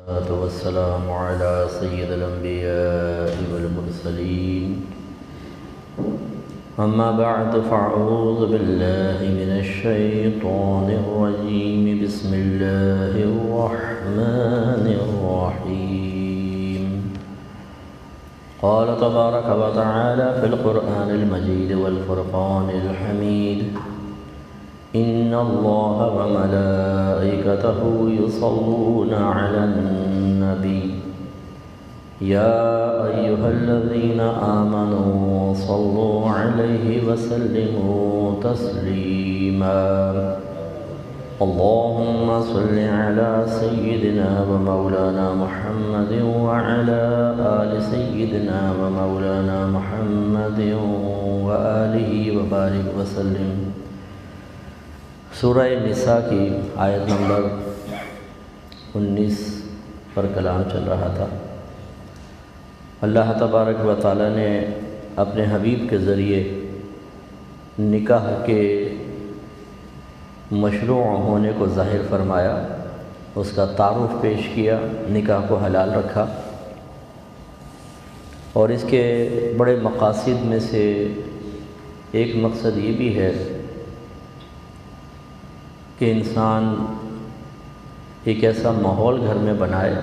والصلاة والسلام على سيد الأنبياء والمرسلين أما بعد فأعوذ بالله من الشيطان الرجيم بسم الله الرحمن الرحيم قال تبارك وتعالى في القرآن المجيد والفرقان الحميد إن الله وملائكته يصلون على النبي يا أيها الذين آمنوا صلوا عليه وسلموا تسليما اللهم صل على سيدنا ومولانا محمد وعلى آل سيدنا ومولانا محمد وآله وبارك وسلم۔ سورہ نساء کی آیت نمبر 19 پر کلام چل رہا تھا۔ اللہ تبارک و تعالیٰ نے اپنے حبیب کے ذریعے نکاح کے مشروع ہونے کو ظاہر فرمایا، اس کا تعارف پیش کیا، نکاح کو حلال رکھا، اور اس کے بڑے مقاصد میں سے ایک مقصد یہ بھی ہے کہ انسان ایک ایسا ماحول گھر میں بنائے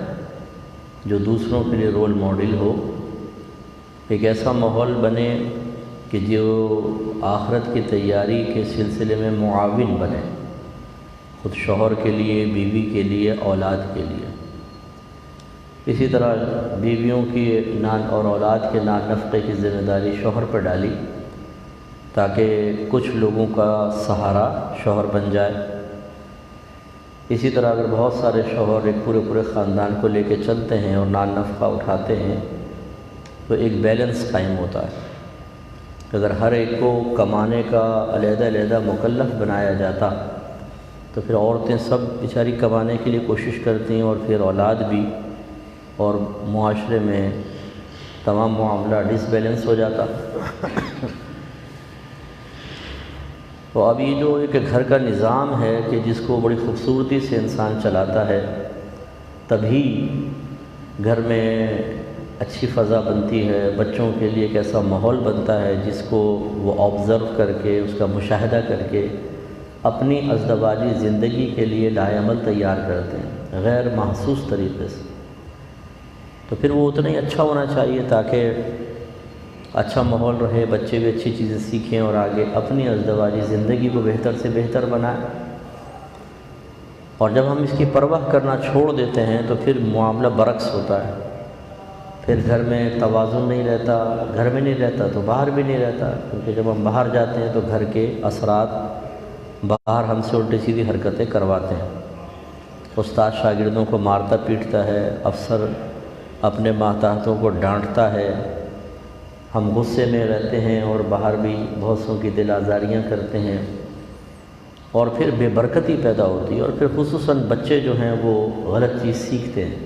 جو دوسروں کے لیے رول ماڈل ہو، ایک ایسا ماحول بنے کہ جو آخرت کی تیاری کے سلسلے میں معاون بنے، خود شوہر کے لیے، بیوی کے لیے، اولاد کے لیے۔ اسی طرح بیویوں کی اور اولاد کے نان نفقے کی ذمہ داری شوہر پر ڈالی تاکہ کچھ لوگوں کا سہارا شوہر بن جائے۔ اسی طرح اگر بہت سارے شوہر ایک پورے خاندان کو لے کے چلتے ہیں اور نان نفقہ اٹھاتے ہیں تو ایک بیلنس قائم ہوتا ہے۔ اگر ہر ایک کو کمانے کا علیحدہ مکلف بنایا جاتا تو پھر عورتیں سب بیچاری کمانے کے لیے کوشش کرتی ہیں، اور پھر اولاد بھی، اور معاشرے میں تمام معاملہ ڈس بیلنس ہو جاتا۔ تو اب یہ جو ایک گھر کا نظام ہے کہ جس کو بڑی خوبصورتی سے انسان چلاتا ہے، تبھی گھر میں اچھی فضا بنتی ہے، بچوں کے لیے ایک ایسا ماحول بنتا ہے جس کو وہ آبزرو کر کے، اس کا مشاہدہ کر کے اپنی ازدواجی زندگی کے لیے لائے عمل تیار کرتے ہیں غیر محسوس طریقے سے۔ تو پھر وہ اتنا ہی اچھا ہونا چاہیے تاکہ اچھا ماحول رہے، بچے بھی اچھی چیزیں سیکھیں اور آگے اپنی ازدواجی زندگی کو بہتر سے بہتر بنائیں۔ اور جب ہم اس کی پرواہ کرنا چھوڑ دیتے ہیں تو پھر معاملہ برعکس ہوتا ہے، پھر گھر میں توازن نہیں رہتا، گھر میں نہیں رہتا تو باہر بھی نہیں رہتا، کیونکہ جب ہم باہر جاتے ہیں تو گھر کے اثرات باہر ہم سے الٹی سیدھی حرکتیں کرواتے ہیں۔ استاد شاگردوں کو مارتا پیٹتا ہے، افسر اپنے ماتحتوں کو ڈانٹتا ہے، ہم غصے میں رہتے ہیں اور باہر بھی بہت سوں کی دل آزاریاں کرتے ہیں، اور پھر بے برکتی پیدا ہوتی ہے، اور پھر خصوصاً بچے جو ہیں وہ غلط چیز سیکھتے ہیں۔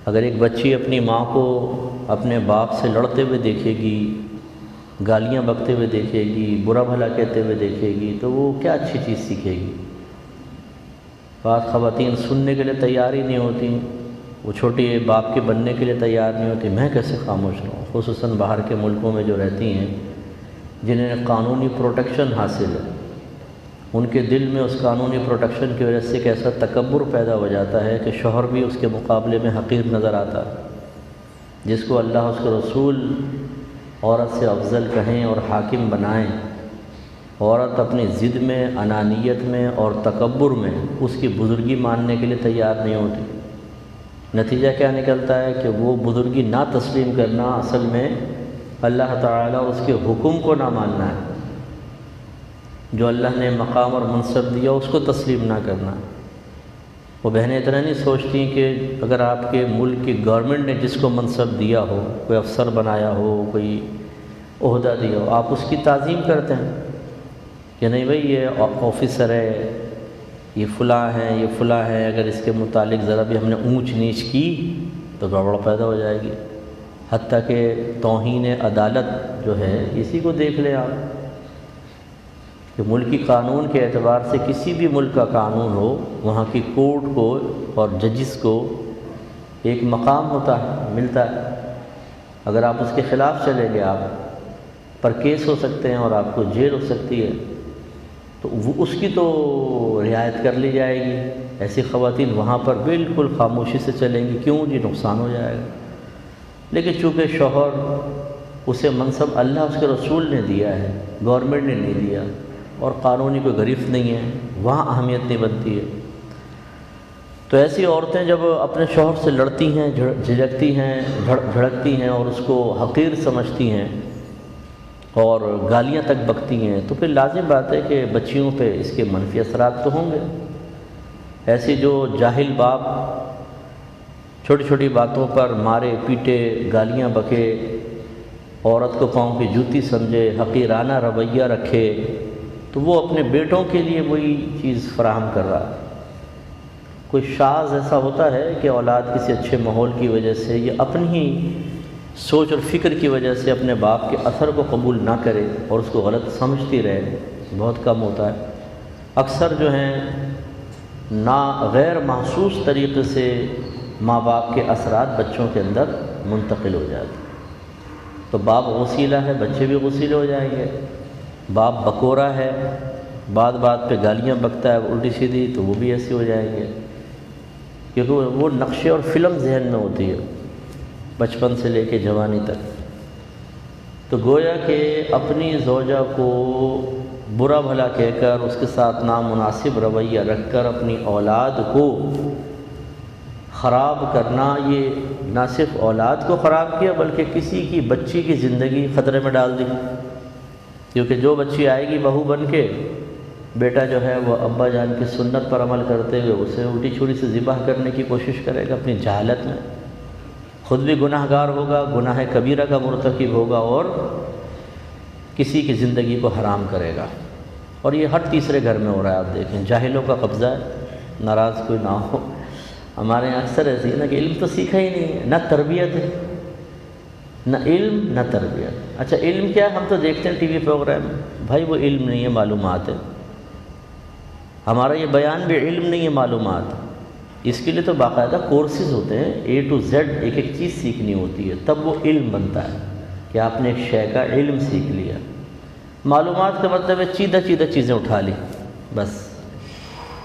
اگر ایک بچی اپنی ماں کو اپنے باپ سے لڑتے ہوئے دیکھے گی، گالیاں بکتے ہوئے دیکھے گی، برا بھلا کہتے ہوئے دیکھے گی، تو وہ کیا اچھی چیز سیکھے گی؟ بعض خواتین سننے کے لیے تیار ہی نہیں ہوتی، وہ چھوٹی باپ کے بننے کے لیے تیار نہیں ہوتی، میں کیسے خاموش رہوں؟ خصوصاً باہر کے ملکوں میں جو رہتی ہیں، جنہیں قانونی پروٹیکشن حاصل ہے، ان کے دل میں اس قانونی پروٹیکشن کی وجہ سے ایک ایسا تکبر پیدا ہو جاتا ہے کہ شوہر بھی اس کے مقابلے میں حقیر نظر آتا ہے، جس کو اللہ اس کے رسول عورت سے افضل کہیں اور حاکم بنائیں۔ عورت اپنی ضد میں، انانیت میں اور تکبر میں اس کی بزرگی ماننے کے لیے تیار نہیں ہوتی۔ نتیجہ کیا نکلتا ہے کہ وہ بزرگی نہ تسلیم کرنا اصل میں اللہ تعالیٰ اور اس کے حکم کو نہ ماننا ہے، جو اللہ نے مقام اور منصب دیا اس کو تسلیم نہ کرنا۔ وہ بہنیں اتنا نہیں سوچتی کہ اگر آپ کے ملک کی گورنمنٹ نے جس کو منصب دیا ہو، کوئی افسر بنایا ہو، کوئی عہدہ دیا ہو، آپ اس کی تعظیم کرتے ہیں کہ نہیں بھئی یہ آفیسر ہے، یہ فلاں ہے، اگر اس کے متعلق ذرا بھی ہم نے اونچ نیچ کی تو گڑبڑ پیدا ہو جائے گی۔ حتیٰ کہ توہین عدالت جو ہے اسی کو دیکھ لیں آپ، کہ ملکی قانون کے اعتبار سے کسی بھی ملک کا قانون ہو، وہاں کی کورٹ کو اور ججز کو ایک مقام ہوتا ہے، ملتا ہے، اگر آپ اس کے خلاف چلیں گے آپ پر کیس ہو سکتے ہیں اور آپ کو جیل ہو سکتی ہے، تو وہ اس کی تو رعایت کر لی جائے گی۔ ایسی خواتین وہاں پر بالکل خاموشی سے چلیں گی، کیوں جی نقصان ہو جائے گا۔ لیکن چونکہ شوہر اسے منصب اللہ اس کے رسول نے دیا ہے، گورنمنٹ نے نہیں دیا، اور قانونی کوئی گرفت نہیں ہے، وہاں اہمیت نہیں بنتی ہے۔ تو ایسی عورتیں جب اپنے شوہر سے لڑتی ہیں، جھجکتی ہیں، جھڑکتی ہیں اور اس کو حقیر سمجھتی ہیں اور گالیاں تک بکتی ہیں، تو پھر لازم بات ہے کہ بچیوں پہ اس کے منفی اثرات تو ہوں گے۔ ایسی جو جاہل باپ چھوٹی چھوٹی باتوں پر مارے پیٹے، گالیاں بکے، عورت کو پاؤں کی جوتی سمجھے، حقیرانہ رویہ رکھے، تو وہ اپنے بیٹوں کے لیے وہی چیز فراہم کر رہا ہے۔ کوئی شاذ ایسا ہوتا ہے کہ اولاد کسی اچھے ماحول کی وجہ سے یا اپنی ہی سوچ اور فکر کی وجہ سے اپنے باپ کے اثر کو قبول نہ کرے اور اس کو غلط سمجھتی رہے، بہت کم ہوتا ہے۔ اکثر جو ہیں غیر محسوس طریقے سے ماں باپ کے اثرات بچوں کے اندر منتقل ہو جاتے ہیں۔ تو باپ غسیلہ ہے، بچے بھی غسیلے ہو جائیں گے۔ باپ بکورا ہے، بات بات پہ گالیاں بکتا ہے الٹی سیدھی، تو وہ بھی ایسے ہو جائیں گے، کیونکہ وہ نقشے اور فلم ذہن میں ہوتی ہے بچپن سے لے کے جوانی تک۔ تو گویا کہ اپنی زوجہ کو برا بھلا کہہ کر، اس کے ساتھ نامناسب رویہ رکھ کر اپنی اولاد کو خراب کرنا، یہ نہ صرف اولاد کو خراب کیا بلکہ کسی کی بچی کی زندگی خطرے میں ڈال دی، کیونکہ جو بچی آئے گی بہو بن کے، بیٹا جو ہے وہ ابا جان کی سنت پر عمل کرتے ہوئے اسے الٹی چھری سے ذبح کرنے کی کوشش کرے گا اپنی جہالت میں، خود بھی گناہ گار ہوگا، گناہ کبیرہ کا مرتکب ہوگا اور کسی کی زندگی کو حرام کرے گا۔ اور یہ ہر تیسرے گھر میں ہو رہا ہے، آپ دیکھیں جاہلوں کا قبضہ ہے، ناراض کوئی نہ ہو۔ ہمارے یہاں اکثر ایسی ہے نا کہ علم تو سیکھا ہی نہیں ہے، نہ تربیت ہے، نہ علم نہ تربیت۔ اچھا علم کیا ہے؟ ہم تو دیکھتے ہیں ٹی وی پروگرام میں، بھائی وہ علم نہیں ہے، معلومات ہے۔ ہمارا یہ بیان بھی علم نہیں ہے، معلومات۔ اس کے لیے تو باقاعدہ کورسز ہوتے ہیں، اے ٹو زیڈ ایک ایک چیز سیکھنی ہوتی ہے، تب وہ علم بنتا ہے کہ آپ نے ایک شے کا علم سیکھ لیا۔ معلومات کا مطلب ہے چیدہ چیزیں اٹھا لی بس۔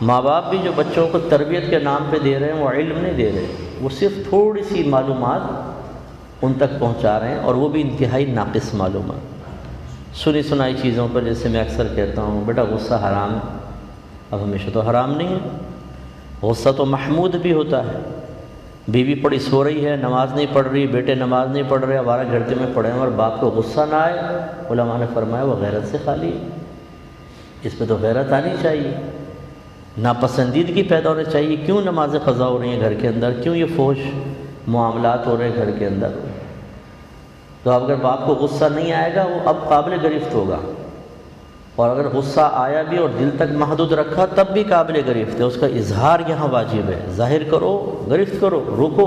ماں باپ بھی جو بچوں کو تربیت کے نام پہ دے رہے ہیں وہ علم نہیں دے رہے، وہ صرف تھوڑی سی معلومات ان تک پہنچا رہے ہیں، اور وہ بھی انتہائی ناقص معلومات، سنی سنائی چیزوں پر۔ جیسے میں اکثر کہتا ہوں بیٹا غصہ حرام ہے، اب ہمیشہ تو حرام نہیں ہے، غصہ تو محمود بھی ہوتا ہے۔ بیوی پڑی سو رہی ہے، نماز نہیں پڑھ رہی، بیٹے نماز نہیں پڑھ رہے، ہمارا گھرتے میں پڑھے ہیں اور باپ کو غصہ نہ آئے، علماء نے فرمایا وہ غیرت سے خالی ہے، اس پہ تو غیرت آنی چاہیے، ناپسندیدگی پیدا ہونی چاہیے۔ کیوں نمازیں قضا ہو رہی ہیں گھر کے اندر، کیوں یہ فحش معاملات ہو رہے ہیں گھر کے اندر؟ تو اگر باپ کو غصہ نہیں آئے گا وہ اب قابل گرفت ہوگا، اور اگر غصہ آیا بھی اور دل تک محدود رکھا تب بھی قابل گرفت ہے، اس کا اظہار یہاں واجب ہے، ظاہر کرو، گرفت کرو، روکو۔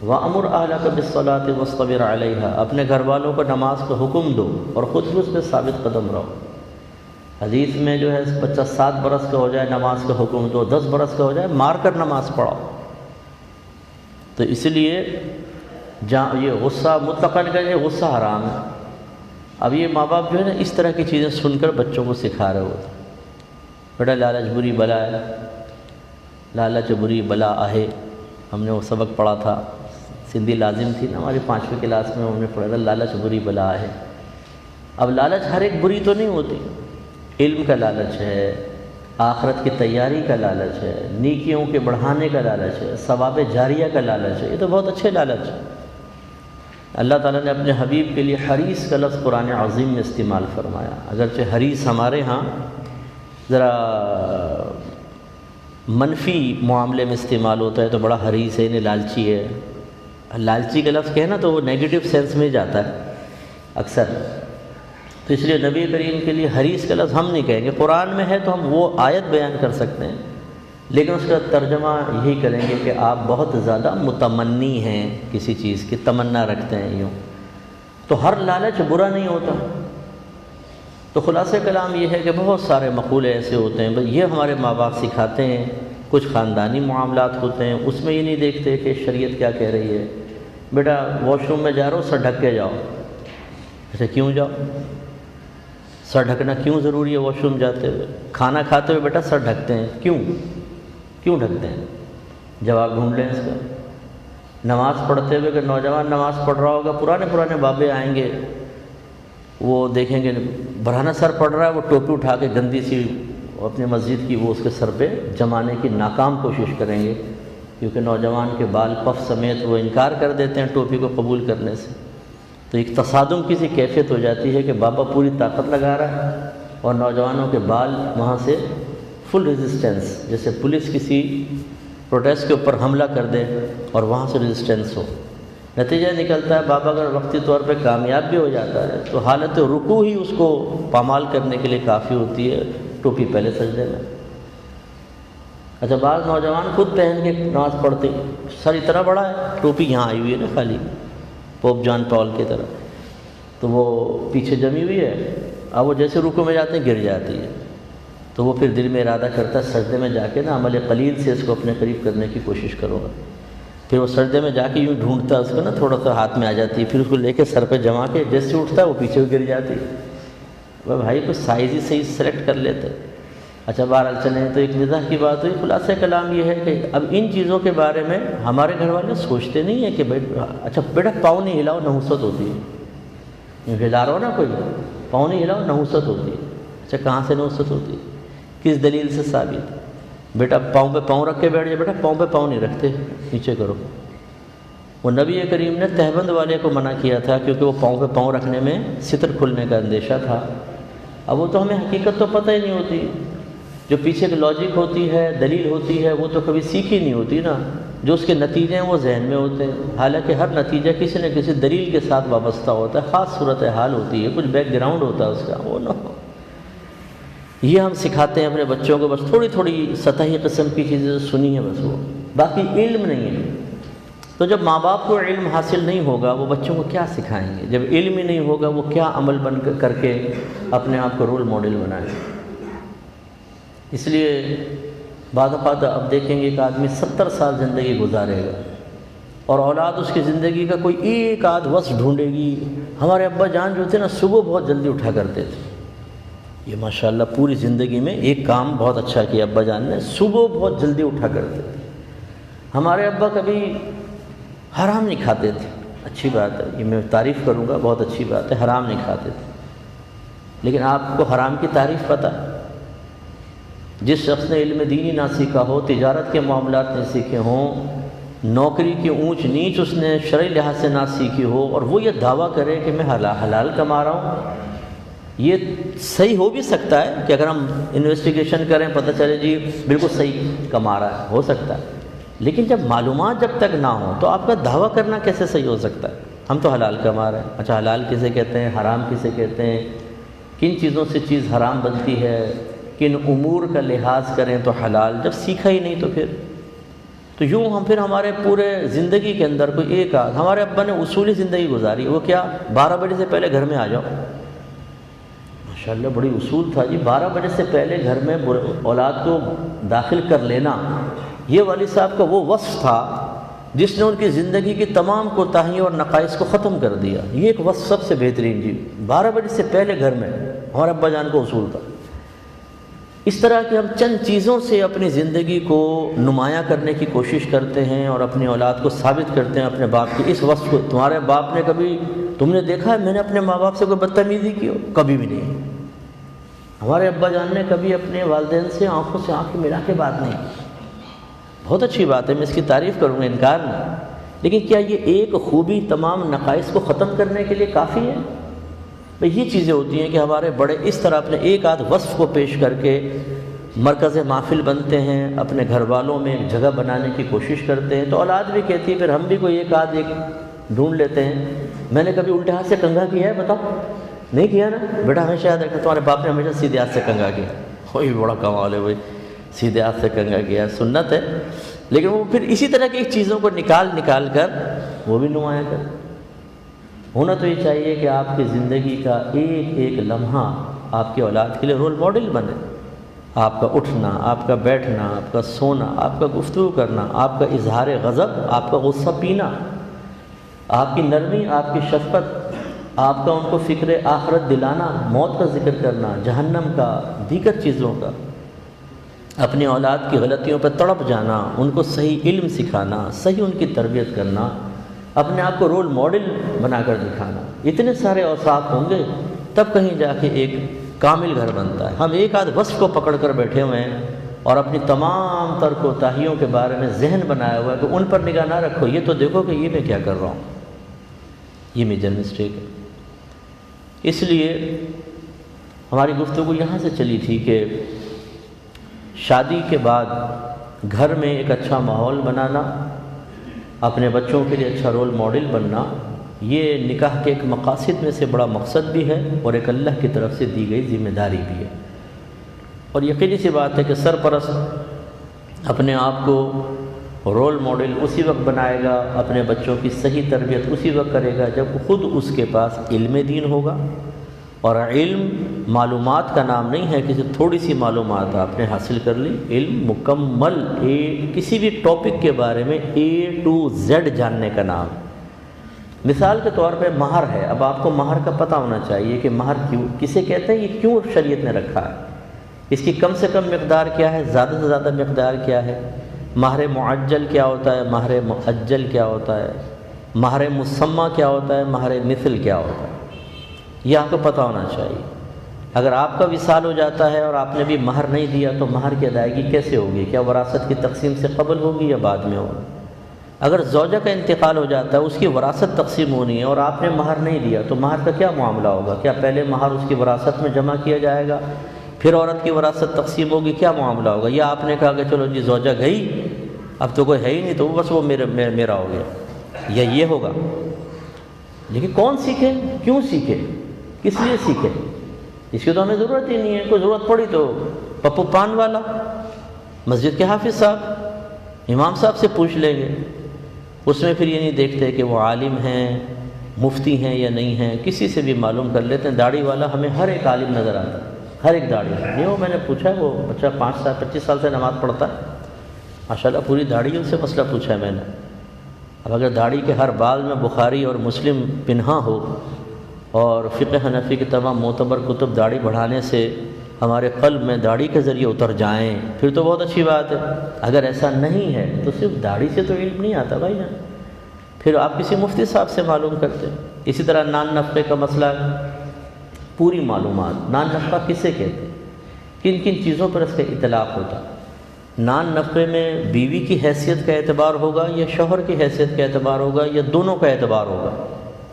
وَأَمُرْ أَهْلَكَ بِالصَّلَاةِ وَاصْطَبِرْ عَلَيْهَا، اپنے گھر والوں کو نماز کا حکم دو اور خود بھی اس پہ ثابت قدم رہو۔ حدیث میں جو ہے بچہ 7 برس کا ہو جائے نماز کا حکم دو، 10 برس کا ہو جائے مار کر نماز پڑھاؤ۔ تو اس لیے جہاں یہ غصہ مطلقاً کہ یہ غصہ حرام ہے، اب یہ ماں باپ جو ہے نا اس طرح کی چیزیں سن کر بچوں کو سکھا رہے ہوتے ہیں۔ بیٹا لالچ بری بلا ہے، لالچ بری بلا ہے، ہم نے وہ سبق پڑھا تھا، سندھی لازم تھی نا ہماری 5ویں کلاس میں، ہم نے پڑھا تھا لالچ بری بلا ہے۔ اب لالچ ہر ایک بری تو نہیں ہوتی، علم کا لالچ ہے، آخرت کی تیاری کا لالچ ہے، نیکیوں کے بڑھانے کا لالچ ہے، ثواب جاریہ کا لالچ ہے، یہ تو بہت اچھے لالچ ہے۔ اللہ تعالیٰ نے اپنے حبیب کے لیے حریص کا لفظ قرآن عظیم میں استعمال فرمایا، اگرچہ حریص ہمارے ہاں ذرا منفی معاملے میں استعمال ہوتا ہے، تو بڑا حریص ہے، یعنی لالچی ہے۔ لالچی کا لفظ کہنا تو وہ نیگیٹو سینس میں جاتا ہے اکثر، تو اس لیے نبی کریم کے لیے حریص کا لفظ ہم نہیں کہیں گے۔ قرآن میں ہے تو ہم وہ آیت بیان کر سکتے ہیں، لیکن اس کا ترجمہ یہی کریں گے کہ آپ بہت زیادہ متمنی ہیں، کسی چیز کی تمنا رکھتے ہیں یوں، تو ہر لالچ برا نہیں ہوتا۔ تو خلاصہ کلام یہ ہے کہ بہت سارے مقولے ایسے ہوتے ہیں، بس یہ ہمارے ماں باپ سکھاتے ہیں کچھ خاندانی معاملات ہوتے ہیں، اس میں یہ نہیں دیکھتے کہ شریعت کیا کہہ رہی ہے، بیٹا واش روم میں جا رہا ہو سر ڈھک کے جاؤ۔ ایسے کیوں جاؤ؟ سر ڈھکنا کیوں ضروری ہے واش روم جاتے ہوئے؟ کھانا کھاتے ہوئے بیٹا سر ڈھکتے ہیں، کیوں ڈھکتے ہیں؟ جواب ڈھونڈ لیں اس کا۔ نماز پڑھتے ہوئے اگر نوجوان نماز پڑھ رہا ہوگا، پرانے بابے آئیں گے، وہ دیکھیں گے برہنہ سر پڑھ رہا ہے، وہ ٹوپی اٹھا کے گندی سی اپنے مسجد کی وہ اس کے سر پہ جمانے کی ناکام کوشش کریں گے، کیونکہ نوجوان کے بال پف سمیت وہ انکار کر دیتے ہیں ٹوپی کو قبول کرنے سے۔ تو ایک تصادم کی سی کیفیت ہو جاتی ہے کہ بابا پوری طاقت لگا رہا ہے اور نوجوانوں کے بال وہاں سے فل ریزسٹنس، جیسے پولیس کسی پروٹیسٹ کے اوپر حملہ کر دے اور وہاں سے ریزسٹنس ہو۔ نتیجہ نکلتا ہے بابا اگر وقتی طور پہ کامیاب بھی ہو جاتا ہے تو حالت رکوع ہی اس کو پامال کرنے کے لیے کافی ہوتی ہے، ٹوپی پہلے سجدے میں۔ اچھا بعض نوجوان خود پہن کے نماز پڑھتے، سر اتنا بڑا ہے، ٹوپی یہاں آئی ہوئی ہے نا خالی، پوپ جان پال کی طرح، تو وہ پیچھے جمی ہوئی ہے، اب وہ جیسے رکوع میں جاتے ہیں گر جاتی ہے، تو وہ پھر دل میں ارادہ کرتا ہے سجدے میں جا کے نا عمل قلیل سے اس کو اپنے قریب کرنے کی کوشش کروں گا۔ پھر وہ سجدے میں جا کے یوں ڈھونڈتا ہے اس کو نا، تھوڑا سا ہاتھ میں آ جاتی ہے، پھر اس کو لے کے سر پہ جما کے جیسے اٹھتا ہے وہ پیچھے گر جاتی ہے۔ وہ بھائی کو سائز ہی صحیح سلیکٹ کر لیتے۔ اچھا بہرحال چلیں، تو ایک مزاح کی بات ہوئی، خلاصہ کلام یہ ہے کہ اب ان چیزوں کے بارے میں ہمارے گھر والے سوچتے نہیں ہیں کہ اچھا بیٹا پاؤں نہیں ہلاؤ نحوست ہوتی ہے، یوں ہلا رہا ہو نا کوئی، پاؤں نہیں ہلاؤ نحوست ہوتی ہے۔ اچھا کہاں سے نحوست ہوتی ہے؟ کس دلیل سے ثابت؟ بیٹا پاؤں پہ پاؤں رکھ کے بیٹھ جائے، بیٹا پاؤں پہ پاؤں نہیں رکھتے، نیچے کرو۔ وہ نبی کریم نے تہبند والے کو منع کیا تھا کیونکہ وہ پاؤں پہ پاؤں رکھنے میں ستر کھلنے کا اندیشہ تھا۔ اب وہ تو ہمیں حقیقت تو پتہ ہی نہیں ہوتی، جو پیچھے کی لاجک ہوتی ہے، دلیل ہوتی ہے، وہ تو کبھی سیکھی نہیں ہوتی نا، جو اس کے نتیجے ہیں وہ ذہن میں ہوتے ہیں، حالانکہ ہر نتیجہ کسی نہ کسی دلیل کے ساتھ وابستہ ہوتا ہے، خاص صورتحال ہوتی ہے، کچھ بیک گراؤنڈ ہوتا ہے اس کا، وہ نہ ہو۔ یہ ہم سکھاتے ہیں اپنے بچوں کو، بس تھوڑی تھوڑی سطحی قسم کی چیزیں سنی ہیں بس، وہ باقی علم نہیں ہے۔ تو جب ماں باپ کو علم حاصل نہیں ہوگا وہ بچوں کو کیا سکھائیں گے؟ جب علم ہی نہیں ہوگا وہ کیا عمل بن کر کے اپنے آپ کو رول ماڈل بنائیں گے؟ اس لیے بعض اوقات اب دیکھیں گے ایک آدمی 70 سال زندگی گزارے گا اور اولاد اس کی زندگی کا کوئی ایک آدھ وصف ڈھونڈے گی۔ ہمارے ابا جان جو تھے نا صبح بہت جلدی اٹھا کرتے تھے، یہ ماشاءاللہ پوری زندگی میں ایک کام بہت اچھا کیا ابا جان نے، صبح بہت جلدی اٹھا کرتے تھے۔ ہمارے ابا کبھی حرام نہیں کھاتے تھے، اچھی بات ہے، یہ میں تعریف کروں گا، بہت اچھی بات ہے، حرام نہیں کھاتے تھے۔ لیکن آپ کو حرام کی تعریف پتہ ہے؟ جس شخص نے علم دینی نہ سیکھا ہو، تجارت کے معاملات نہیں سیکھے ہوں، نوکری کی اونچ نیچ اس نے شرعی لحاظ سے نہ سیکھی ہو، اور وہ یہ دعویٰ کرے کہ میں حلال کما رہا ہوں، یہ صحیح ہو بھی سکتا ہے کہ اگر ہم انویسٹیگیشن کریں پتہ چلے جی بالکل صحیح کما رہا ہے، ہو سکتا ہے، لیکن جب معلومات جب تک نہ ہوں تو آپ کا دعویٰ کرنا کیسے صحیح ہو سکتا ہے؟ ہم تو حلال کما رہے ہیں۔ اچھا حلال کسے کہتے ہیں، حرام کسے کہتے ہیں، کن چیزوں سے چیز حرام بنتی ہے، کن امور کا لحاظ کریں تو حلال، جب سیکھا ہی نہیں تو پھر یوں ہم پھر ہمارے پورے زندگی کے اندر کوئی ایک آدھ، ہمارے ابا نے اصولی زندگی گزاری، وہ کیا 12 بجے سے پہلے گھر میں آ جاؤ، ماشاءاللہ بڑی اصول تھا جی، 12 بجے سے پہلے گھر میں اولاد کو داخل کر لینا، یہ والد صاحب کا وہ وصف تھا جس نے ان کی زندگی کی تمام کوتاہیوں اور نقائص کو ختم کر دیا۔ یہ ایک وصف سب سے بہترین جی، 12 بجے سے پہلے گھر میں، ہمارے ابا جان کو اصول تھا۔ اس طرح کہ ہم چند چیزوں سے اپنی زندگی کو نمایاں کرنے کی کوشش کرتے ہیں اور اپنی اولاد کو ثابت کرتے ہیں اپنے باپ کی اس وصف کو۔ تمہارے باپ نے کبھی، تم نے دیکھا ہے میں نے اپنے ماں باپ سے کوئی بدتمیزی کی ہو؟ کبھی بھی نہیں۔ ہمارے ابا جان نے کبھی اپنے والدین سے آنکھوں سے آنکھ ملا کے بات نہیں کی، بہت اچھی بات ہے، میں اس کی تعریف کروں گا، انکار نہیں، لیکن کیا یہ ایک خوبی تمام نقائص کو ختم کرنے کے لیے کافی ہے؟ بھئی یہ چیزیں ہوتی ہیں کہ ہمارے بڑے اس طرح اپنے ایک آدھ وصف کو پیش کر کے مرکز محفل بنتے ہیں، اپنے گھر والوں میں ایک جگہ بنانے کی کوشش کرتے ہیں، تو اولاد بھی کہتی ہے پھر ہم بھی کوئی ایک آدھ ایک ڈھونڈ لیتے ہیں۔ میں نے کبھی الٹے ہاتھ سے کنگھا کیا ہے بتاؤ؟ نہیں کیا نا بیٹا، ہمیشہ یاد رکھنا تمہارے باپ نے ہمیشہ سیدھے ہاتھ سے کنگھا کیا، کوئی بڑا کمال ہے بھائی، سیدھے ہاتھ سے کنگھا کیا، سنت ہے، لیکن وہ پھر اسی طرح کی چیزوں کو نکال کر وہ بھی نمایاں کر۔ ہونا تو یہ چاہیے کہ آپ کی زندگی کا ایک ایک لمحہ آپ کی اولاد کے لیے رول ماڈل بنے۔ آپ کا اٹھنا، آپ کا بیٹھنا، آپ کا سونا، آپ کا گفتگو کرنا، آپ کا اظہار غضب، آپ کا غصہ پینا، آپ کی نرمی، آپ کی شفقت، آپ کا ان کو فکر آخرت دلانا، موت کا ذکر کرنا، جہنم کا، دیگر چیزوں کا، اپنی اولاد کی غلطیوں پہ تڑپ جانا، ان کو صحیح علم سکھانا، صحیح ان کی تربیت کرنا، اپنے آپ کو رول ماڈل بنا کر دکھانا، اتنے سارے اوصاف ہوں گے تب کہیں جا کے ایک کامل گھر بنتا ہے۔ ہم ایک آدھ وصف کو پکڑ کر بیٹھے ہوئے ہیں اور اپنی تمام تر کوتاہیوں کے بارے میں ذہن بنایا ہوا ہے کہ ان پر نگاہ نہ رکھو، یہ تو دیکھو کہ یہ میں کیا کر رہا ہوں، یہ میجر مسٹیک ہے۔ اس لیے ہماری گفتگو یہاں سے چلی تھی کہ شادی کے بعد گھر میں ایک اچھا ماحول بنانا، اپنے بچوں کے لیے اچھا رول ماڈل بننا، یہ نکاح کے ایک مقاصد میں سے بڑا مقصد بھی ہے اور ایک اللہ کی طرف سے دی گئی ذمہ داری بھی ہے۔ اور یقینی سی بات ہے کہ سرپرست اپنے آپ کو رول ماڈل اسی وقت بنائے گا، اپنے بچوں کی صحیح تربیت اسی وقت کرے گا جب خود اس کے پاس علم دین ہوگا۔ اور علم معلومات کا نام نہیں ہے، کسی تھوڑی سی معلومات آپ نے حاصل کر لی، علم مکمل کسی بھی ٹاپک کے بارے میں A to Z جاننے کا نام۔ مثال کے طور پہ مہر ہے، اب آپ کو مہر کا پتہ ہونا چاہیے کہ مہر کیوں کسے کہتے ہیں، یہ کیوں شریعت نے رکھا ہے، اس کی کم سے کم مقدار کیا ہے، زیادہ سے زیادہ مقدار کیا ہے، مہر معجل کیا ہوتا ہے، مہر مؤجل کیا ہوتا ہے، مہر مسمى کیا ہوتا ہے، مہر مثل کیا ہوتا ہے، یہ آپ کو پتہ ہونا چاہیے۔ اگر آپ کا وصال ہو جاتا ہے اور آپ نے بھی مہر نہیں دیا تو مہر کی ادائیگی کیسے ہوگی؟ کیا وراثت کی تقسیم سے قبل ہوگی یا بعد میں ہوگی؟ اگر زوجہ کا انتقال ہو جاتا ہے، اس کی وراثت تقسیم ہونی ہے اور آپ نے مہر نہیں دیا تو مہر کا کیا معاملہ ہوگا؟ کیا پہلے مہر اس کی وراثت میں جمع کیا جائے گا، پھر عورت کی وراثت تقسیم ہوگی، کیا معاملہ ہوگا؟ یا آپ نے کہا کہ چلو جی زوجہ گئی، اب تو کوئی ہے ہی نہیں تو بس وہ میرا ہو گیا، یا یہ ہوگا؟ لیکن کون سیکھے، کیوں سیکھے، کس لیے سیکھے؟ اس کی تو ہمیں ضرورت ہی نہیں ہے، کوئی ضرورت پڑی تو پپو پان والا، مسجد کے حافظ صاحب، امام صاحب سے پوچھ لیں گے۔ اس میں پھر یہ نہیں دیکھتے کہ وہ عالم ہیں، مفتی ہیں یا نہیں ہیں، کسی سے بھی معلوم کر لیتے ہیں۔ داڑھی والا ہمیں ہر ایک عالم نظر آتا ہے، ہر ایک داڑھی والا۔ نہیں، وہ میں نے پوچھا ہے، وہ بچہ 25 سال سے نماز پڑھتا ہے، ماشاءاللہ پوری داڑھی، اس سے مسئلہ پوچھا ہے میں نے۔ اب اگر داڑھی کے ہر بال میں بخاری اور مسلم پنہا ہو اور فقہ حنفی کے تمام معتبر کتب داڑھی بڑھانے سے ہمارے قلب میں داڑھی کے ذریعے اتر جائیں، پھر تو بہت اچھی بات ہے۔ اگر ایسا نہیں ہے تو صرف داڑھی سے تو علم نہیں آتا بھائی جان، پھر آپ کسی مفتی صاحب سے معلوم کرتے ہیں۔ اسی طرح نان نفقے کا مسئلہ، پوری معلومات، نان نفقہ کسے کہتے ہیں، کن کن چیزوں پر اس کا اطلاق ہوتا ہے۔ نان نفقے میں بیوی کی حیثیت کا اعتبار ہوگا یا شوہر کی حیثیت کا اعتبار ہوگا یا دونوں کا اعتبار ہوگا،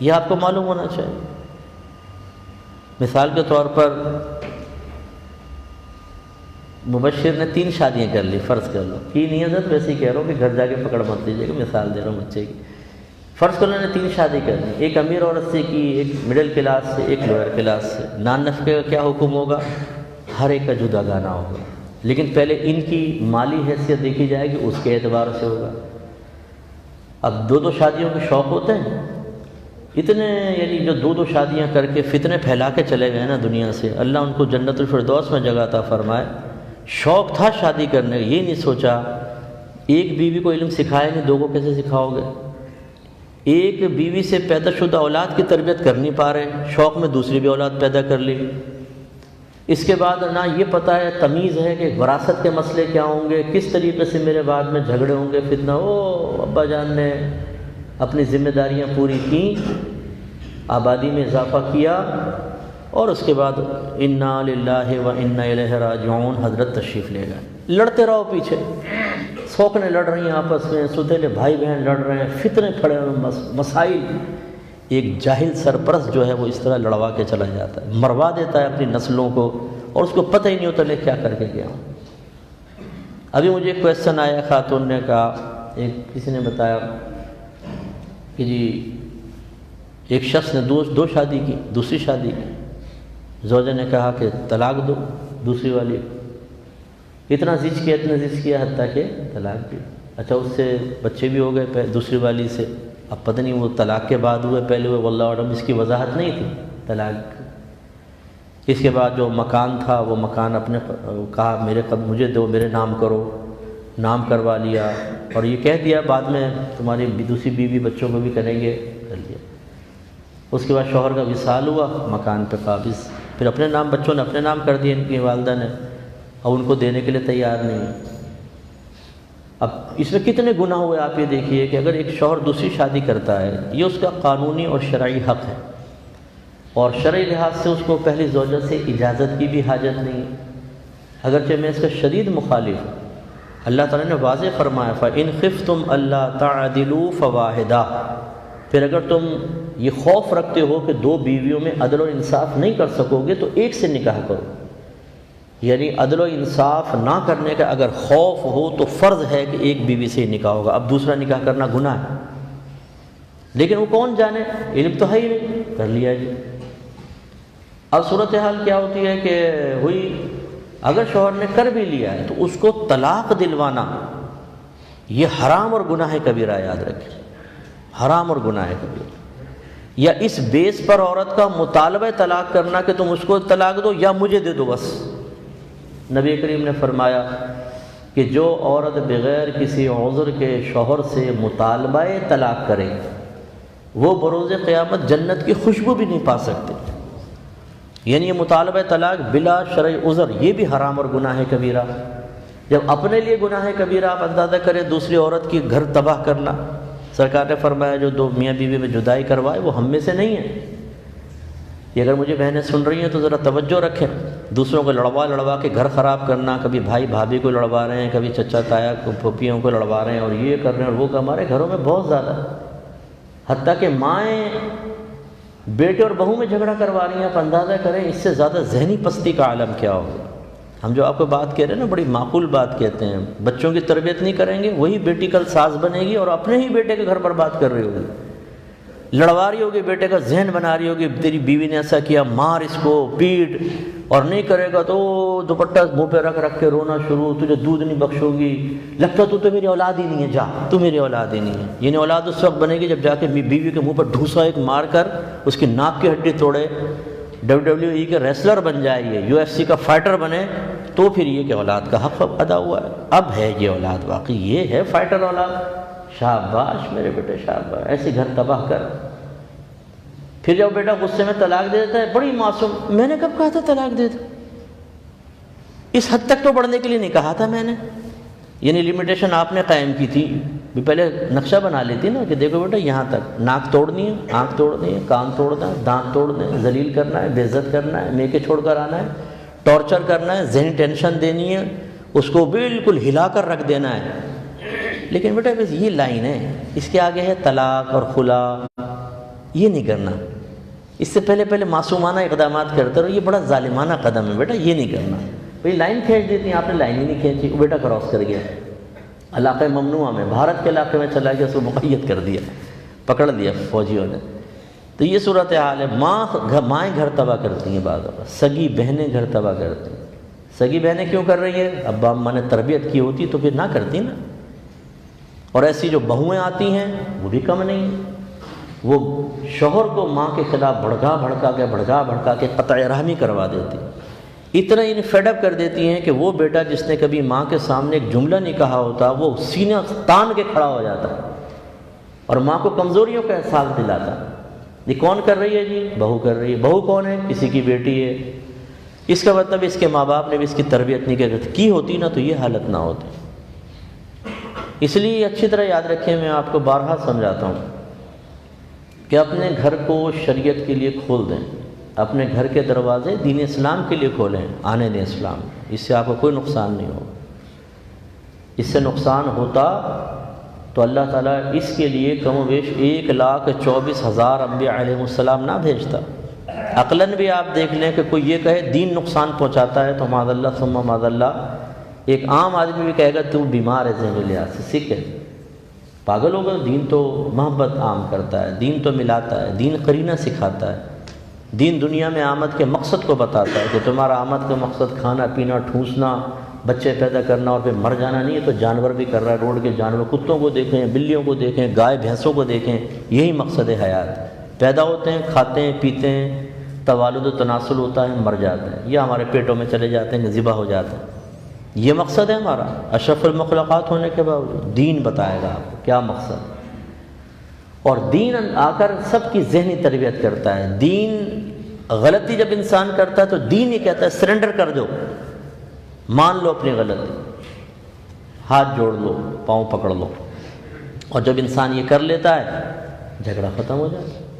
یہ آپ کو معلوم ہونا چاہیے۔ مثال کے طور پر مبشر نے 3 شادیاں کر لی، فرض کر لو، کی نہیں حضرت ویسے ہی کہہ رہا ہوں کہ گھر جا کے پکڑ مت لیجیے گا، مثال دے رہا ہوں بچے کی۔ فرض کر لو نے 3 شادی کر لی، ایک امیر عورت سے کی، ایک مڈل کلاس سے، ایک لوئر کلاس سے۔ نان نفقے کا کیا حکم ہوگا؟ ہر ایک کا جدا گانا ہوگا، لیکن پہلے ان کی مالی حیثیت دیکھی جائے گی، اس کے اعتبار سے ہوگا۔ اب 2 شادیوں کے شوق ہوتے ہیں اتنے، یعنی جو 2 شادیاں کر کے فتنے پھیلا کے چلے گئے نا دنیا سے، اللہ ان کو جنت الفردوس میں جگہ عطا فرمائے۔ شوق تھا شادی کرنے کا، یہ نہیں سوچا ایک بیوی کو علم سکھایا نہیں، 2 کو کیسے سکھاؤ گے؟ ایک بیوی سے پیدا شدہ اولاد کی تربیت کر نہیں پا رہے، شوق میں دوسری بھی اولاد پیدا کر لی۔ اس کے بعد نہ یہ پتہ ہے، تمیز ہے کہ وراثت کے مسئلے کیا ہوں گے، کس طریقے سے میرے بعد میں جھگڑے ہوں گے، فتنہ۔ ابا جان نے اپنی ذمہ داریاں پوری کیں، آبادی میں اضافہ کیا، اور اس کے بعد انا للہ و انا الیہ راجعون، حضرت تشریف لے گئے۔ لڑتے رہو پیچھے، سوکنے لڑ رہی ہیں آپس میں، سدھیلے بھائی بہن لڑ رہے ہیں، فتنے کھڑے ہوئے، مسائل۔ ایک جاہل سرپرست جو ہے وہ اس طرح لڑوا کے چلا جاتا ہے، مروا دیتا ہے اپنی نسلوں کو، اور اس کو پتہ ہی نہیں ہوتا لے کیا کر کے گیا ہوں۔ ابھی مجھے ایک کویسچن آیا، خاتون نے کہا، کسی نے بتایا کہ جی ایک شخص نے 2 شادی کی، دوسری شادی کی، زوجہ نے کہا کہ طلاق دو دوسری والی، اتنا زج کیا حتیٰ کہ طلاق دی۔ اچھا، اس سے بچے بھی ہو گئے دوسری والی سے، اب پتہ نہیں وہ طلاق کے بعد ہوئے پہلے ہوئے، واللہ اعلم، اس کی وضاحت نہیں تھی طلاق۔ اس کے بعد جو مکان تھا وہ مکان اپنے کہا مجھے دو، میرے نام کرو، نام کروا لیا، اور یہ کہہ دیا بعد میں تمہاری دوسری بیوی بچوں کو بھی کریں گے، کر لیا۔ اس کے بعد شوہر کا وصال ہوا، مکان پہ قابض، پھر اپنے نام بچوں نے اپنے نام کر دیے، ان کی والدہ نے، اور ان کو دینے کے لیے تیار نہیں۔ اب اس میں کتنے گناہ ہوئے آپ یہ دیکھیے کہ اگر ایک شوہر دوسری شادی کرتا ہے، یہ اس کا قانونی اور شرعی حق ہے، اور شرعی لحاظ سے اس کو پہلی زوجہ سے اجازت کی بھی حاجت نہیں ہے، اگرچہ میں اس کا شدید مخالف ہوں۔ اللہ تعالیٰ نے واضح فرمایا فَإِنْ خِفْتُمْ أَلَّا تَعْدِلُوا فَوَاحِدَةً، پھر اگر تم یہ خوف رکھتے ہو کہ دو بیویوں میں عدل و انصاف نہیں کر سکو گے تو ایک سے نکاح کرو، یعنی عدل و انصاف نہ کرنے کا اگر خوف ہو تو فرض ہے کہ ایک بیوی سے ہی نکاح ہوگا، اب دوسرا نکاح کرنا گناہ ہے، لیکن وہ کون جانے، علم تو ہے ہی نہیں، کر لیا جی۔ اب صورتحال کیا ہوتی ہے کہ ہوئی اگر شوہر نے کر بھی لیا ہے تو اس کو طلاق دلوانا یہ حرام اور گناہ کبیرہ، یاد رکھیں، حرام اور گناہ کبیرہ۔ یا اس بیس پر عورت کا مطالبہ طلاق کرنا کہ تم اس کو طلاق دو یا مجھے دے دو بس۔ نبی کریم نے فرمایا کہ جو عورت بغیر کسی عذر کے شوہر سے مطالبہ طلاق کرے وہ بروز قیامت جنت کی خوشبو بھی نہیں پا سکتے، یعنی یہ مطالبہ طلاق بلا شرعی عذر یہ بھی حرام اور گناہ کبیرہ۔ جب اپنے لیے گناہ کبیرہ آپ اندازہ کریں، دوسری عورت کی گھر تباہ کرنا، سرکار نے فرمایا جو دو میاں بیوی میں جدائی کروائے وہ ہم میں سے نہیں ہے۔ یہ اگر مجھے بہنیں سن رہی ہیں تو ذرا توجہ رکھیں، دوسروں کو لڑوا کے گھر خراب کرنا، کبھی بھائی بھابھی کو لڑوا رہے ہیں، کبھی چچا تایا کو پھوپھیوں کو لڑوا رہے ہیں، اور یہ کر رہے ہیں اور وہ کہ ہمارے گھروں میں بہت زیادہ، حتیٰ کہ مائیں بیٹے اور بہو میں جھگڑا کروا رہی ہیں، آپ اندازہ کریں اس سے زیادہ ذہنی پستی کا عالم کیا ہوگا۔ ہم جو آپ کو بات کہہ رہے ہیں نا بڑی معقول بات کہتے ہیں، بچوں کی تربیت نہیں کریں گے وہی بیٹی کل ساز بنے گی اور اپنے ہی بیٹے کے گھر پر بات کر رہی ہوگی، لڑوا رہی ہوگی، بیٹے کا ذہن بنا رہی ہوگی، تیری بیوی نے ایسا کیا، مار اس کو، پیٹ، اور نہیں کرے گا تو دوپٹہ منہ پہ رکھ کے رونا شروع، تجھے دودھ نہیں بخشوں گی، لگتا تو میری اولاد ہی نہیں ہے، جا تو میری اولاد ہی نہیں ہے۔ یعنی اولاد اس وقت بنے گی جب جا کے بیوی کے منہ پر ڈھوسا ایک مار کر اس کی ناک کی ہڈی توڑے، WWE کے ریسلر بن جائے، یہ UFC کا فائٹر بنے، تو پھر یہ کہ اولاد کا حق ادا ہوا ہے۔ اب ہے یہ اولاد، واقعی یہ ہے فائٹر اولاد، شاباش میرے بیٹے شاباش، ایسی گھر تباہ کر۔ پھر جب بیٹا غصے میں طلاق دے دیتا ہے، بڑی معصوم، میں نے کب کہا تھا طلاق دے دو، اس حد تک تو بڑھنے کے لیے نہیں کہا تھا میں نے، یعنی لمیٹیشن آپ نے قائم کی تھی، پہلے نقشہ بنا لیتی نا کہ دیکھو بیٹا یہاں تک، ناک توڑنی ہے، آنکھ توڑنی ہے، کان توڑنا ہے، دانت توڑنے ہیں، ذلیل کرنا ہے، بے عزت کرنا ہے، میکے چھوڑ کر آنا ہے، ٹارچر کرنا ہے، ذہنی ٹینشن دینی ہے، اس کو بالکل ہلا کر رکھ دینا ہے۔ لیکن بیٹا بس یہ لائن ہے، اس کے آگے ہے طلاق اور خلا، یہ نہیں کرنا۔ اس سے پہلے معصومانہ اقدامات کرتے رہو، یہ بڑا ظالمانہ قدم ہے بیٹا، یہ نہیں کرنا۔ بھئی لائن کھینچ دیتی ہیں آپ نے، لائن ہی نہیں کھینچی، وہ بیٹا کراس کر گیا، علاقہ ممنوعہ میں، بھارت کے علاقے میں چلا گیا، اس کو مقید کر دیا، پکڑ لیا فوجیوں نے۔ تو یہ صورتحال ہے، مائیں گھر تباہ کرتی ہیں، بعض اوقات سگی بہنیں گھر تباہ کرتی ہیں۔ سگی بہنیں کیوں کر رہی ہیں؟ ابا اماں نے تربیت کی ہوتی تو پھر نہ کرتی نا۔ اور ایسی جو بہویں آتی ہیں وہ بھی کم نہیں ہیں، وہ شوہر کو ماں کے خلاف بھڑکا کے قطع رحمی کروا دیتی، اتنا انہیں فیڈ اپ کر دیتی ہیں کہ وہ بیٹا جس نے کبھی ماں کے سامنے ایک جملہ نہیں کہا ہوتا وہ سینہ تان کے کھڑا ہو جاتا اور ماں کو کمزوریوں کا احساس دلاتا۔ یہ کون کر رہی ہے جی؟ بہو کر رہی ہے۔ بہو کون ہے؟ کسی کی بیٹی ہے۔ اس کا مطلب اس کے ماں باپ نے بھی اس کی تربیت نہیں کی ہوتی نا تو یہ حالت نہ ہوتی۔ اس لیے اچھی طرح یاد رکھیں، میں آپ کو بارہا سمجھاتا ہوں کہ اپنے گھر کو شریعت کے لیے کھول دیں، اپنے گھر کے دروازے دین اسلام کے لیے کھولیں، آنے دیں اسلام، اس سے آپ کو کوئی نقصان نہیں ہوگا۔ اس سے نقصان ہوتا تو اللہ تعالیٰ اس کے لیے کم و بیش 1,24,000 انبیاء علیہ السلام نہ بھیجتا۔ عقلاً بھی آپ دیکھ لیں کہ کوئی یہ کہے دین نقصان پہنچاتا ہے تو معاذ اللہ ثم معاذ اللہ، ایک عام آدمی بھی کہے گا تو بیمار ہے ذہنی لحاظ سے، سکھ ہے، پاگل ہوگا۔ دین تو محبت عام کرتا ہے، دین تو ملاتا ہے، دین قرینہ سکھاتا ہے، دین دنیا میں آمد کے مقصد کو بتاتا ہے کہ تمہارا آمد کا مقصد کھانا پینا ٹھوسنا بچے پیدا کرنا اور پھر مر جانا نہیں ہے، تو جانور بھی کر رہا ہے، روڈ کے جانور، کتوں کو دیکھیں، بلیوں کو دیکھیں، گائے بھینسوں کو دیکھیں، یہی مقصد ہے حیات۔ پیدا ہوتے ہیں، کھاتے ہیں، پیتے ہیں، توالد و تناسل ہوتا ہے، مر جاتے ہیں، یا ہمارے پیٹوں میں چلے جاتے ہیں، ذبح ہو جاتے ہیں۔ یہ مقصد ہے ہمارا اشرف المخلوقات ہونے کے باوجود؟ دین بتائے گا آپ کو کیا مقصد۔ اور دین آ کر سب کی ذہنی تربیت کرتا ہے۔ دین غلطی جب انسان کرتا ہے تو دین یہ کہتا ہے سرنڈر کر دو، مان لو اپنی غلطی، ہاتھ جوڑ لو، پاؤں پکڑ لو۔ اور جب انسان یہ کر لیتا ہے جھگڑا ختم ہو جاتا ہے۔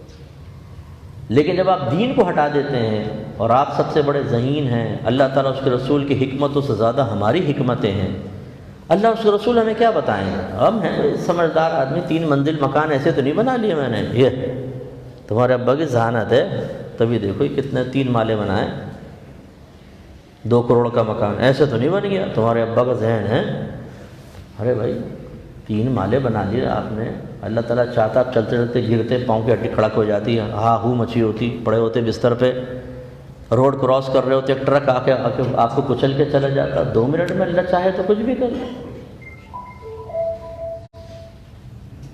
لیکن جب آپ دین کو ہٹا دیتے ہیں، اور آپ سب سے بڑے ذہین ہیں، اللہ تعالیٰ اس کے رسول کی حکمتوں سے زیادہ ہماری حکمتیں ہیں، اللہ اس کے رسول ہمیں کیا بتائیں گے؟ ہم ہیں سمجھدار آدمی، 3 منزل مکان ایسے تو نہیں بنا لیے میں نے، یہ تمہارے ابا کی ذہانت ہے، تبھی دیکھو یہ کتنے 3 مالے بنائے، 2 کروڑ کا مکان ایسے تو نہیں بن گیا، تمہارے ابا کا ذہن ہے۔ ارے بھائی 3 مالے بنا لیے آپ نے، اللہ تعالیٰ چاہتا آپ چلتے چلتے گرتے، پاؤں کی ہڈی کھڑک ہو جاتی ہے، ہاں ہو مچی ہوتی، پڑے ہوتے بستر پہ، روڈ کراس کر رہے ہوتے، ایک ٹرک آ کے آپ کو کچل کے چلا جاتا، 2 منٹ میں اللہ چاہے تو کچھ بھی کر لو۔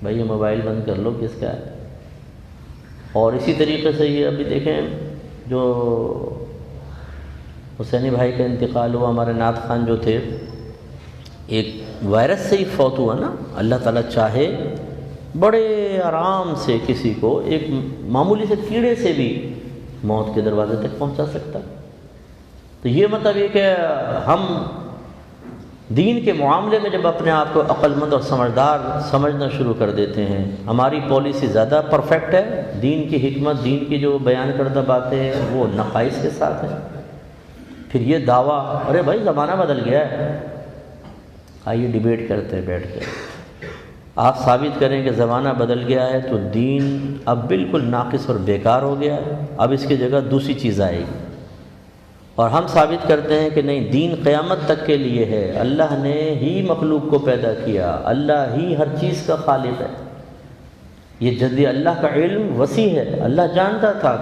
بھائی یہ موبائل بند کر لو، کس کا ہے؟ اور اسی طریقے سے یہ ابھی دیکھیں جو حسینی بھائی کا انتقال ہوا، ہمارے نعت خان جو تھے، ایک وائرس سے ہی فوت ہوا نا۔ اللہ تعالیٰ چاہے بڑے آرام سے کسی کو ایک معمولی سے کیڑے سے بھی موت کے دروازے تک پہنچا سکتا۔ تو یہ مطلب یہ کہ ہم دین کے معاملے میں جب اپنے آپ کو عقل مند اور سمجھدار سمجھنا شروع کر دیتے ہیں، ہماری پالیسی زیادہ پرفیکٹ ہے، دین کی حکمت، دین کی جو بیان کردہ باتیں ہیں وہ نقائص کے ساتھ ہیں۔ پھر یہ دعویٰ، ارے بھائی زمانہ بدل گیا ہے، آئیے ڈیبیٹ کرتے ہیں بیٹھ کے، آپ ثابت کریں کہ زمانہ بدل گیا ہے تو دین اب بالکل ناقص اور بیکار ہو گیا ہے، اب اس کی جگہ دوسری چیز آئے گی۔ اور ہم ثابت کرتے ہیں کہ نہیں، دین قیامت تک کے لیے ہے، اللہ نے ہی مخلوق کو پیدا کیا، اللہ ہی ہر چیز کا خالق ہے۔ یہ جدی اللہ کا علم وسیع ہے، اللہ جانتا تھا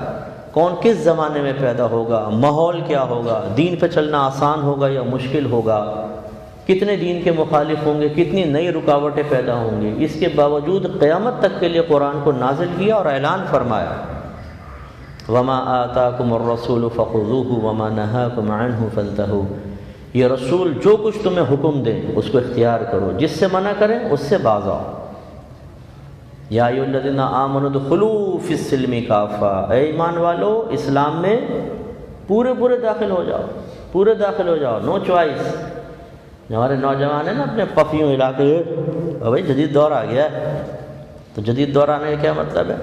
کون کس زمانے میں پیدا ہوگا، ماحول کیا ہوگا، دین پہ چلنا آسان ہوگا یا مشکل ہوگا، کتنے دین کے مخالف ہوں گے، کتنی نئی رکاوٹیں پیدا ہوں گی۔ اس کے باوجود قیامت تک کے لیے قرآن کو نازل کیا اور اعلان فرمایا، وَمَا آتَاكُمُ الرَّسُولُ فَخُذُوهُ وَمَا نَهَاكُمْ عَنْهُ فَانْتَهُوا۔ یہ رسول جو کچھ تمہیں حکم دے اس کو اختیار کرو، جس سے منع کریں اس سے باز آؤ۔ یا ایھا الذین آمنوا ادخلوا فی السلم کافہ، اے ایمان والو اسلام میں پورے داخل ہو جاؤ، پورے داخل ہو جاؤ، نو چوائس۔ ہمارے نوجوان ہیں نا اپنے پفیوں علاقے، بھائی جدید دور آ گیا ہے، تو جدید دور آنے کا کیا مطلب ہے؟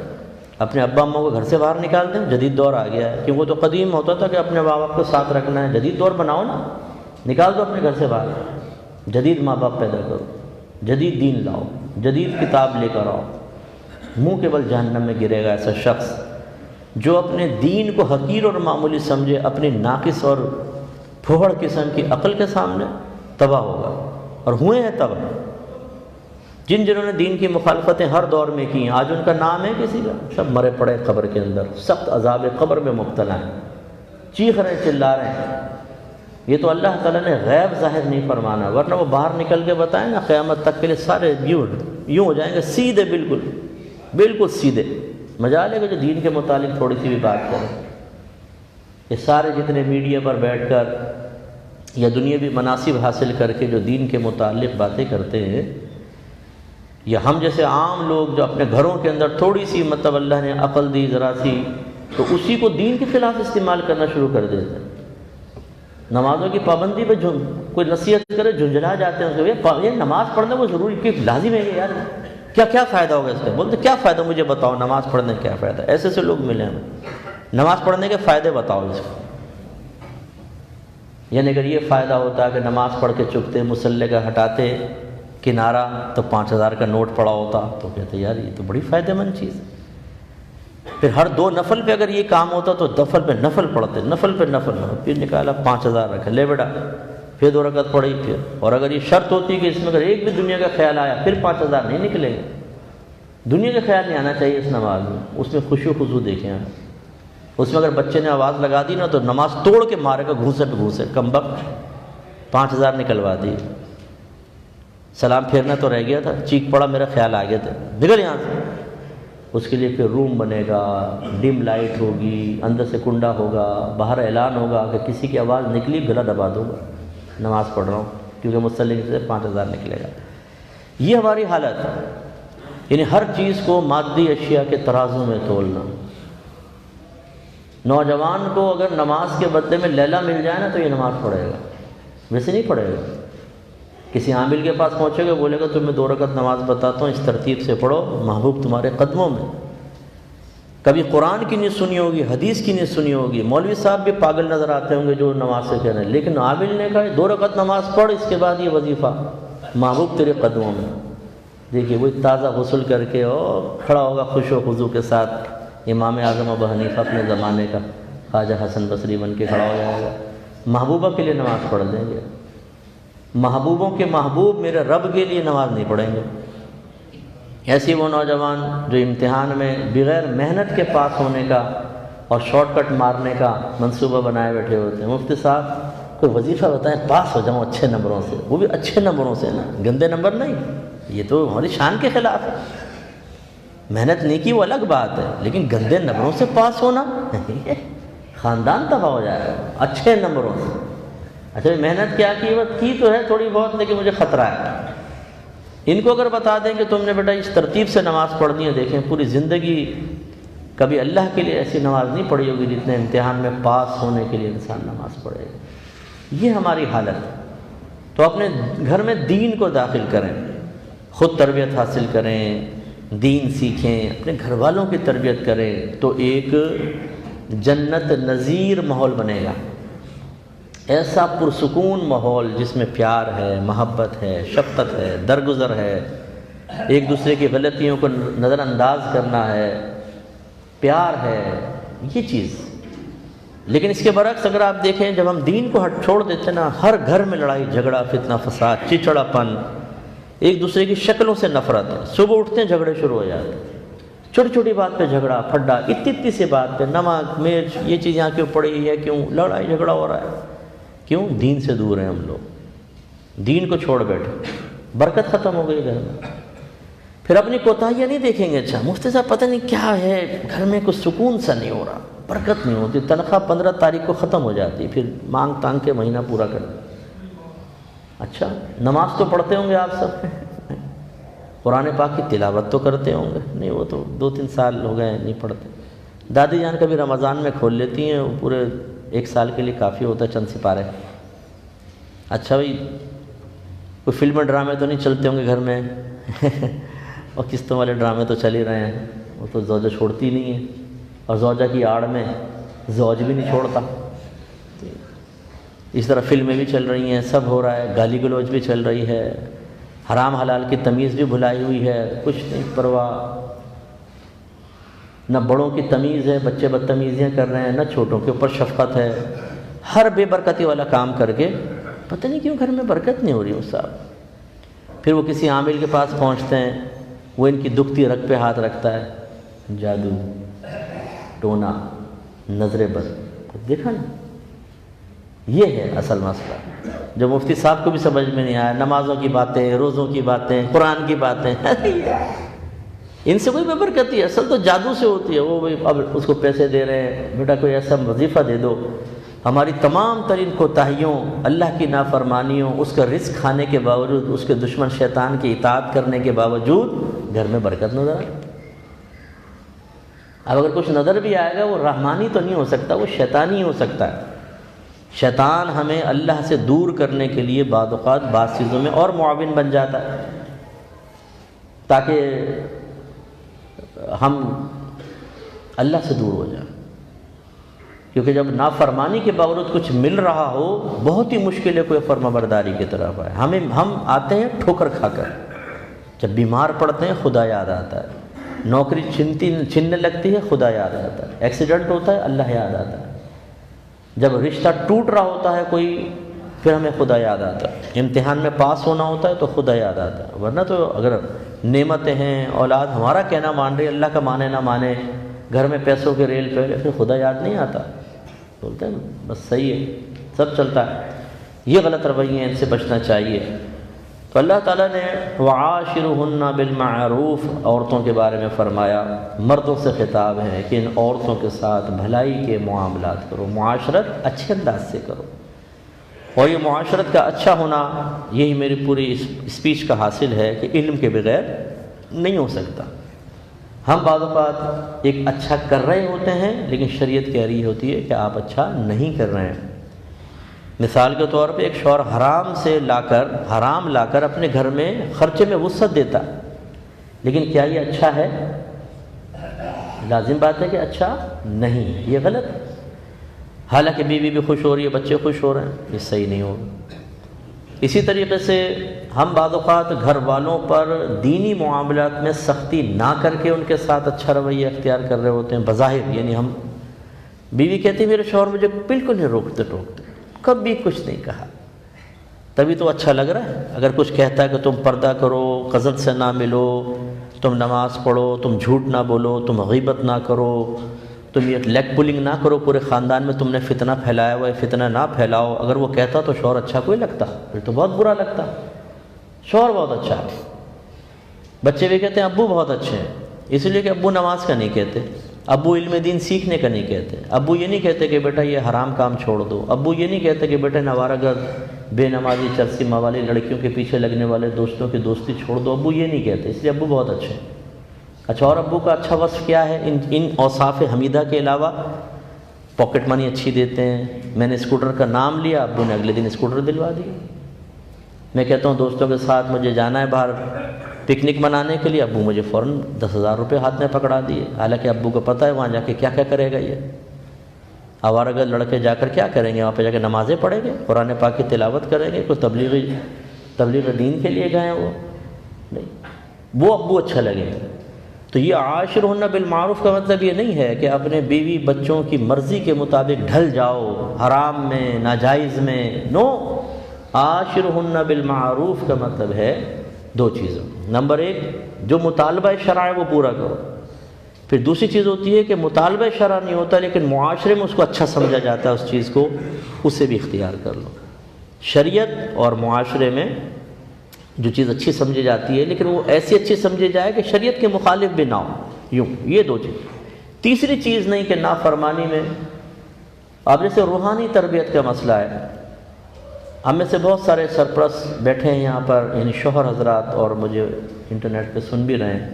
اپنے ابا اماں کو گھر سے باہر نکال دیں، جدید دور آ گیا ہے، کیونکہ وہ تو قدیم ہوتا تھا کہ اپنے ماں باپ کو ساتھ رکھنا ہے، جدید دور بناؤ نا، نکال دو اپنے گھر سے باہر، جدید ماں باپ پیدا کرو، جدید دین لاؤ، جدید کتاب لے کر آؤ۔ منہ کے بل جہنم میں گرے گا ایسا شخص جو اپنے دین کو حقیر اور معمولی سمجھے، اپنی ناقص اور پھوڑ قسم کی عقل کے سامنے تباہ ہوگا، اور ہوئے ہیں تباہ۔ جنہوں نے دین کی مخالفتیں ہر دور میں کی ہیں، آج ان کا نام ہے کسی کا؟ سب مرے پڑے قبر کے اندر، سخت عذاب قبر میں مبتلا ہیں، چیخ رہے ہیں، چلا رہے ہیں۔ یہ تو اللہ تعالیٰ نے غیب ظاہر نہیں فرمانا، ورنہ وہ باہر نکل کے بتائیں نا، قیامت تک کے لیے سارے یوں ہو جائیں گے، سیدھے، بالکل سیدھے۔ مجال ہے کہ جو دین کے متعلق تھوڑی سی بھی بات کریں۔ یہ سارے جتنے میڈیا پر بیٹھ کر یا دنیاوی مناصب حاصل کر کے جو دین کے متعلق باتیں کرتے ہیں، یا ہم جیسے عام لوگ جو اپنے گھروں کے اندر تھوڑی سی مطلب اللہ نے عقل دی ذرا سی، تو اسی کو دین کے خلاف استعمال کرنا شروع کر دیتے ہیں۔ نمازوں کی پابندی پہ کوئی نصیحت کرے جھنجھلا جاتے ہیں، یہ نماز پڑھنا وہ ضروری کہ لازم ہے یار، کیا فائدہ ہوگا اس کا؟ بولتے کیا فائدہ، مجھے بتاؤ نماز پڑھنے کا کیا فائدہ۔ ایسے لوگ ملے ہمیں، نماز پڑھنے کے فائدے بتاؤ اس کو۔ یعنی اگر یہ فائدہ ہوتا ہے کہ نماز پڑھ کے چکتے، مصلی کا ہٹاتے کنارہ، تو 5000 کا نوٹ پڑا ہوتا، تو کہتے یار یہ تو بڑی فائدہ مند چیز ہے۔ پھر ہر 2 نفل پہ اگر یہ کام ہوتا تو نفل پہ نفل پڑھتے، نفل پہ نفل، پھر نکالا 5000 رکھا، لے بیٹا، پھر 2 رکعت پڑھی پھر۔ اور اگر یہ شرط ہوتی کہ اس میں اگر ایک بھی دنیا کا خیال آیا پھر 5000 نہیں نکلے گا، دنیا کا خیال نہیں آنا چاہیے اس نماز میں۔ اس میں خشوع و خضوع دیکھیں آپ، اس میں اگر بچے نے آواز لگا دی نا تو نماز توڑ کے مارے گا، گھوسے پہ گھوسے، کمبخت 5000 نکلوا دی۔ سلام پھیرنا تو رہ گیا تھا، چیخ پڑا، میرا خیال آ گیا تھا، نکل یہاں سے۔ اس کے لیے پھر روم بنے گا، ڈم لائٹ ہوگی، اندر سے کنڈا ہوگا، باہر اعلان ہوگا کہ کسی کی آواز نکلی گلا دبا دو گا، نماز پڑھ رہا ہوں، کیونکہ مصلی سے 5000 نکلے گا۔ یہ ہماری حالت ہے، یعنی ہر چیز کو مادی اشیاء کے ترازو میں تولنا۔ نوجوان کو اگر نماز کے بدلے میں لیلا مل جائے نا تو یہ نماز پڑھے گا، ویسے نہیں پڑھے گا۔ کسی عامل کے پاس پہنچے گا، بولے گا تمہیں 2 رکعت نماز بتاتا ہوں، اس ترتیب سے پڑھو، محبوب تمہارے قدموں میں۔ کبھی قرآن کی نہیں سنی ہوگی، حدیث کی نہیں سنی ہوگی، مولوی صاحب بھی پاگل نظر آتے ہوں گے جو نماز سے کہہ رہے ہیں، لیکن عامل نے کہا 2 رکعت نماز پڑھ، اس کے بعد یہ وظیفہ، محبوب تیرے قدموں میں۔ دیکھیے وہی تازہ غسل کر کے کھڑا ہوگا خوش و خضوع کے ساتھ، امام اعظم ابو حنیفہ اپنے زمانے کا، خواجہ حسن بصری بن کے کھڑا ہو جائے گا، محبوبہ کے لیے نماز پڑھ دیں گے۔ محبوبوں کے محبوب میرے رب کے لیے نماز نہیں پڑھیں گے۔ ایسی وہ نوجوان جو امتحان میں بغیر محنت کے پاس ہونے کا اور شارٹ کٹ مارنے کا منصوبہ بنائے بیٹھے ہوتے ہیں، مفتی صاحب کوئی وظیفہ بتائیں پاس ہو جاؤں اچھے نمبروں سے، وہ بھی اچھے نمبروں سے نا، گندے نمبر نہیں، یہ تو ہماری شان کے خلاف ہے۔ محنت نیکی وہ الگ بات ہے، لیکن گندے نمبروں سے پاس ہونا خاندان تباہ ہو جائے گا، اچھے نمبروں سے۔ اچھا محنت کیا کی تو ہے تھوڑی بہت، لیکن مجھے خطرہ ہے۔ ان کو اگر بتا دیں کہ تم نے بیٹا اس ترتیب سے نماز پڑھنی ہے، دیکھیں پوری زندگی کبھی اللہ کے لیے ایسی نماز نہیں پڑھی ہوگی جتنے امتحان میں پاس ہونے کے لیے انسان نماز پڑھے گا۔ یہ ہماری حالت ہے۔ تو اپنے گھر میں دین کو داخل کریں، خود تربیت حاصل کریں، دین سیکھیں، اپنے گھر والوں کی تربیت کریں، تو ایک جنت نظیر ماحول بنے گا، ایسا پرسکون ماحول جس میں پیار ہے، محبت ہے، شفقت ہے، درگزر ہے، ایک دوسرے کی غلطیوں کو نظر انداز کرنا ہے، پیار ہے، یہ چیز۔ لیکن اس کے برعکس اگر آپ دیکھیں، جب ہم دین کو چھوڑ دیتے نا، ہر گھر میں لڑائی جھگڑا، فتنہ فساد، چچڑا پن، ایک دوسرے کی شکلوں سے نفرت ہے، صبح اٹھتے ہیں جھگڑے شروع ہو جاتے ہیں، چھوٹی چھوٹی بات پہ جھگڑا پھڈا، اتنی سی بات پہ نمک مرچ، یہ چیز یہاں کیوں پڑی ہے، کیوں لڑائی جھگڑا ہو رہا ہے، کیوں؟ دین سے دور ہیں ہم لوگ، دین کو چھوڑ بیٹھے، برکت ختم ہو گئی گھر میں۔ پھر اپنی کوتاہیاں نہیں دیکھیں گے، اچھا مفتی صاحب پتہ نہیں کیا ہے، گھر میں کوئی سکون سا نہیں ہو رہا، برکت نہیں ہوتی، تنخواہ 15 تاریخ کو ختم ہو جاتی، پھر مانگ تانگ کے مہینہ پورا کر دیں۔ اچھا نماز تو پڑھتے ہوں گے آپ سب، قرآن پاک کی تلاوت تو کرتے ہوں گے، نہیں وہ تو 2-3 سال ہو گئے نہیں پڑھتے۔ دادی جان کبھی رمضان میں کھول لیتی ہیں، وہ پورے 1 سال کے لیے کافی ہوتا ہے چند سپارے۔ اچھا بھائی کوئی فلم ڈرامے تو نہیں چلتے ہوں گے گھر میں اور قسطوں والے ڈرامے تو چل ہی رہے ہیں، وہ تو زوجہ چھوڑتی نہیں ہے، اور زوجہ کی آڑ میں زوج بھی نہیں چھوڑتا۔ اس طرح فلمیں بھی چل رہی ہیں، سب ہو رہا ہے، گالی گلوچ بھی چل رہی ہے، حرام حلال کی تمیز بھی بھلائی ہوئی ہے، کچھ نہیں پرواہ، نہ بڑوں کی تمیز ہے، بچے بدتمیزیاں کر رہے ہیں، نہ چھوٹوں کے اوپر شفقت ہے، ہر بے برکتی والا کام کر کے پتہ نہیں کیوں گھر میں برکت نہیں ہو رہی صاحب۔ پھر وہ کسی عامل کے پاس پہنچتے ہیں، وہ ان کی دکھتی رگ پہ ہاتھ رکھتا ہے، جادو ٹونا نظر بد، دیکھا نا، یہ ہے اصل مسئلہ جو مفتی صاحب کو بھی سمجھ میں نہیں آیا۔ نمازوں کی باتیں، روزوں کی باتیں، قرآن کی باتیں، ان سے کوئی بے برکتی ہے، اصل تو جادو سے ہوتی ہے۔ وہ اب اس کو پیسے دے رہے ہیں، بیٹا کوئی ایسا وظیفہ دے دو۔ ہماری تمام ترین کوتاہیوں، اللہ کی نافرمانیوں، اس کا رزق کھانے کے باوجود، اس کے دشمن شیطان کی اطاعت کرنے کے باوجود گھر میں برکت نظر آئے۔ اب اگر کچھ نظر بھی آئے گا وہ رحمانی تو نہیں ہو سکتا، وہ شیطانی ہو سکتا ہے۔ شیطان ہمیں اللہ سے دور کرنے کے لیے بعض اوقات بعض چیزوں میں اور معاون بن جاتا ہے، تاکہ ہم اللہ سے دور ہو جائیں۔ کیونکہ جب نافرمانی کے باوجود کچھ مل رہا ہو، بہت ہی مشکل ہے کوئی فرما برداری کی طرف آئے۔ ہم آتے ہیں ٹھوکر کھا کر، جب بیمار پڑتے ہیں خدا یاد آتا ہے، نوکری چھننے لگتی ہے خدا یاد آتا ہے، ایکسیڈنٹ ہوتا ہے اللہ یاد آتا ہے، جب رشتہ ٹوٹ رہا ہوتا ہے کوئی پھر ہمیں خدا یاد آتا ہے، امتحان میں پاس ہونا ہوتا ہے تو خدا یاد آتا ہے۔ ورنہ تو اگر نعمتیں ہیں، اولاد ہمارا کہنا مان رہی، اللہ کا مانے نہ مانے، گھر میں پیسوں کے ریل پہ پھر خدا یاد نہیں آتا، بولتے ہیں بس صحیح ہے سب چلتا ہے۔ یہ غلط رویے ہیں، ان سے بچنا چاہیے۔ تو اللہ تعالیٰ نے وعاشرہن بالمعروف عورتوں کے بارے میں فرمایا، مردوں سے خطاب ہے کہ ان عورتوں کے ساتھ بھلائی کے معاملات کرو، معاشرت اچھے انداز سے کرو، اور یہ معاشرت کا اچھا ہونا یہی میری پوری اسپیچ کا حاصل ہے کہ علم کے بغیر نہیں ہو سکتا۔ ہم بعض اوقات ایک اچھا کر رہے ہوتے ہیں لیکن شریعت کہہ رہی ہوتی ہے کہ آپ اچھا نہیں کر رہے ہیں۔ مثال کے طور پہ ایک شوہر حرام لا کر اپنے گھر میں خرچے میں وسعت دیتا، لیکن کیا یہ اچھا ہے؟ لازم بات ہے کہ اچھا نہیں، یہ غلط ہے۔ حالانکہ بیوی بھی خوش ہو رہی ہے، بچے خوش ہو رہے ہیں، یہ صحیح نہیں ہوگا۔ اسی طریقے سے ہم بعض اوقات گھر والوں پر دینی معاملات میں سختی نہ کر کے ان کے ساتھ اچھا رویہ اختیار کر رہے ہوتے ہیں بظاہر، یعنی ہم بیوی کہتی میرے شوہر مجھے بالکل نہیں روکتے کبھی کچھ نہیں کہا، تبھی تو اچھا لگ رہا ہے۔ اگر کچھ کہتا ہے کہ تم پردہ کرو، قذف سے نہ ملو، تم نماز پڑھو، تم جھوٹ نہ بولو، تم غیبت نہ کرو، تم یہ لیگ پولنگ نہ کرو، پورے خاندان میں تم نے فتنہ پھیلایا ہوا ہے، فتنہ نہ پھیلاؤ، اگر وہ کہتا تو شوہر اچھا کوئی لگتا؟ پھر تو بہت برا لگتا۔ شوہر بہت اچھا ہے، بچے بھی کہتے ہیں ابو بہت اچھے ہیں، اس لیے کہ ابو نماز کا نہیں کہتے، ابو علم دین سیکھنے کا نہیں کہتے، ابو یہ نہیں کہتے کہ بیٹا یہ حرام کام چھوڑ دو، ابو یہ نہیں کہتے کہ بیٹا نوارہ گرد، بے نمازی، چرسی موالی لڑکیوں کے پیچھے لگنے والے دوستوں کی دوستی چھوڑ دو، ابو یہ نہیں کہتے، اس لیے ابو بہت اچھے ہیں۔ اچھا، اور ابو کا اچھا وصف کیا ہے؟ ان اوصاف حمیدہ کے علاوہ پاکٹ منی اچھی دیتے ہیں، میں نے اسکوٹر کا نام لیا، ابو نے اگلے دن اسکوٹر دلوا دیا۔ میں کہتا ہوں دوستوں کے ساتھ مجھے جانا ہے باہر پکنک منانے کے لیے، ابو مجھے فوراً 10,000 روپے ہاتھ میں پکڑا دیے، حالانکہ ابو کو پتہ ہے وہاں جا کے کیا کیا کرے گا یہ آوارہ گرد لڑکے، جا کر کیا کریں گے وہاں پہ؟ جا کے نمازیں پڑھیں گے، قرآن پاک کی تلاوت کریں گے، کوئی تبلیغ دین کے لیے گئے ہیں وہ نہیں، وہ ابو اچھا لگے۔ تو یہ عاشرہن بالمعروف کا مطلب یہ نہیں ہے کہ اپنے بیوی بچوں کی مرضی کے مطابق ڈھل جاؤ حرام میں، ناجائز میں، نو۔ عاشرہن بالمعروف کا مطلب ہے دو چیزوں، نمبر ایک جو مطالبہ شرع ہے وہ پورا کرو، پھر دوسری چیز ہوتی ہے کہ مطالبہ شرع نہیں ہوتا لیکن معاشرے میں اس کو اچھا سمجھا جاتا ہے، اس چیز کو اسے بھی اختیار کر لو۔ شریعت اور معاشرے میں جو چیز اچھی سمجھی جاتی ہے لیکن وہ ایسی اچھی سمجھی جائے کہ شریعت کے مخالف بھی نہ ہو، یوں، یہ دو چیز۔ تیسری چیز نہیں کہ نافرمانی میں، اب جیسے روحانی تربیت کا مسئلہ ہے، ہم میں سے بہت سارے سرپرست بیٹھے ہیں یہاں پر، یعنی شوہر حضرات، اور مجھے انٹرنیٹ پہ سن بھی رہے ہیں،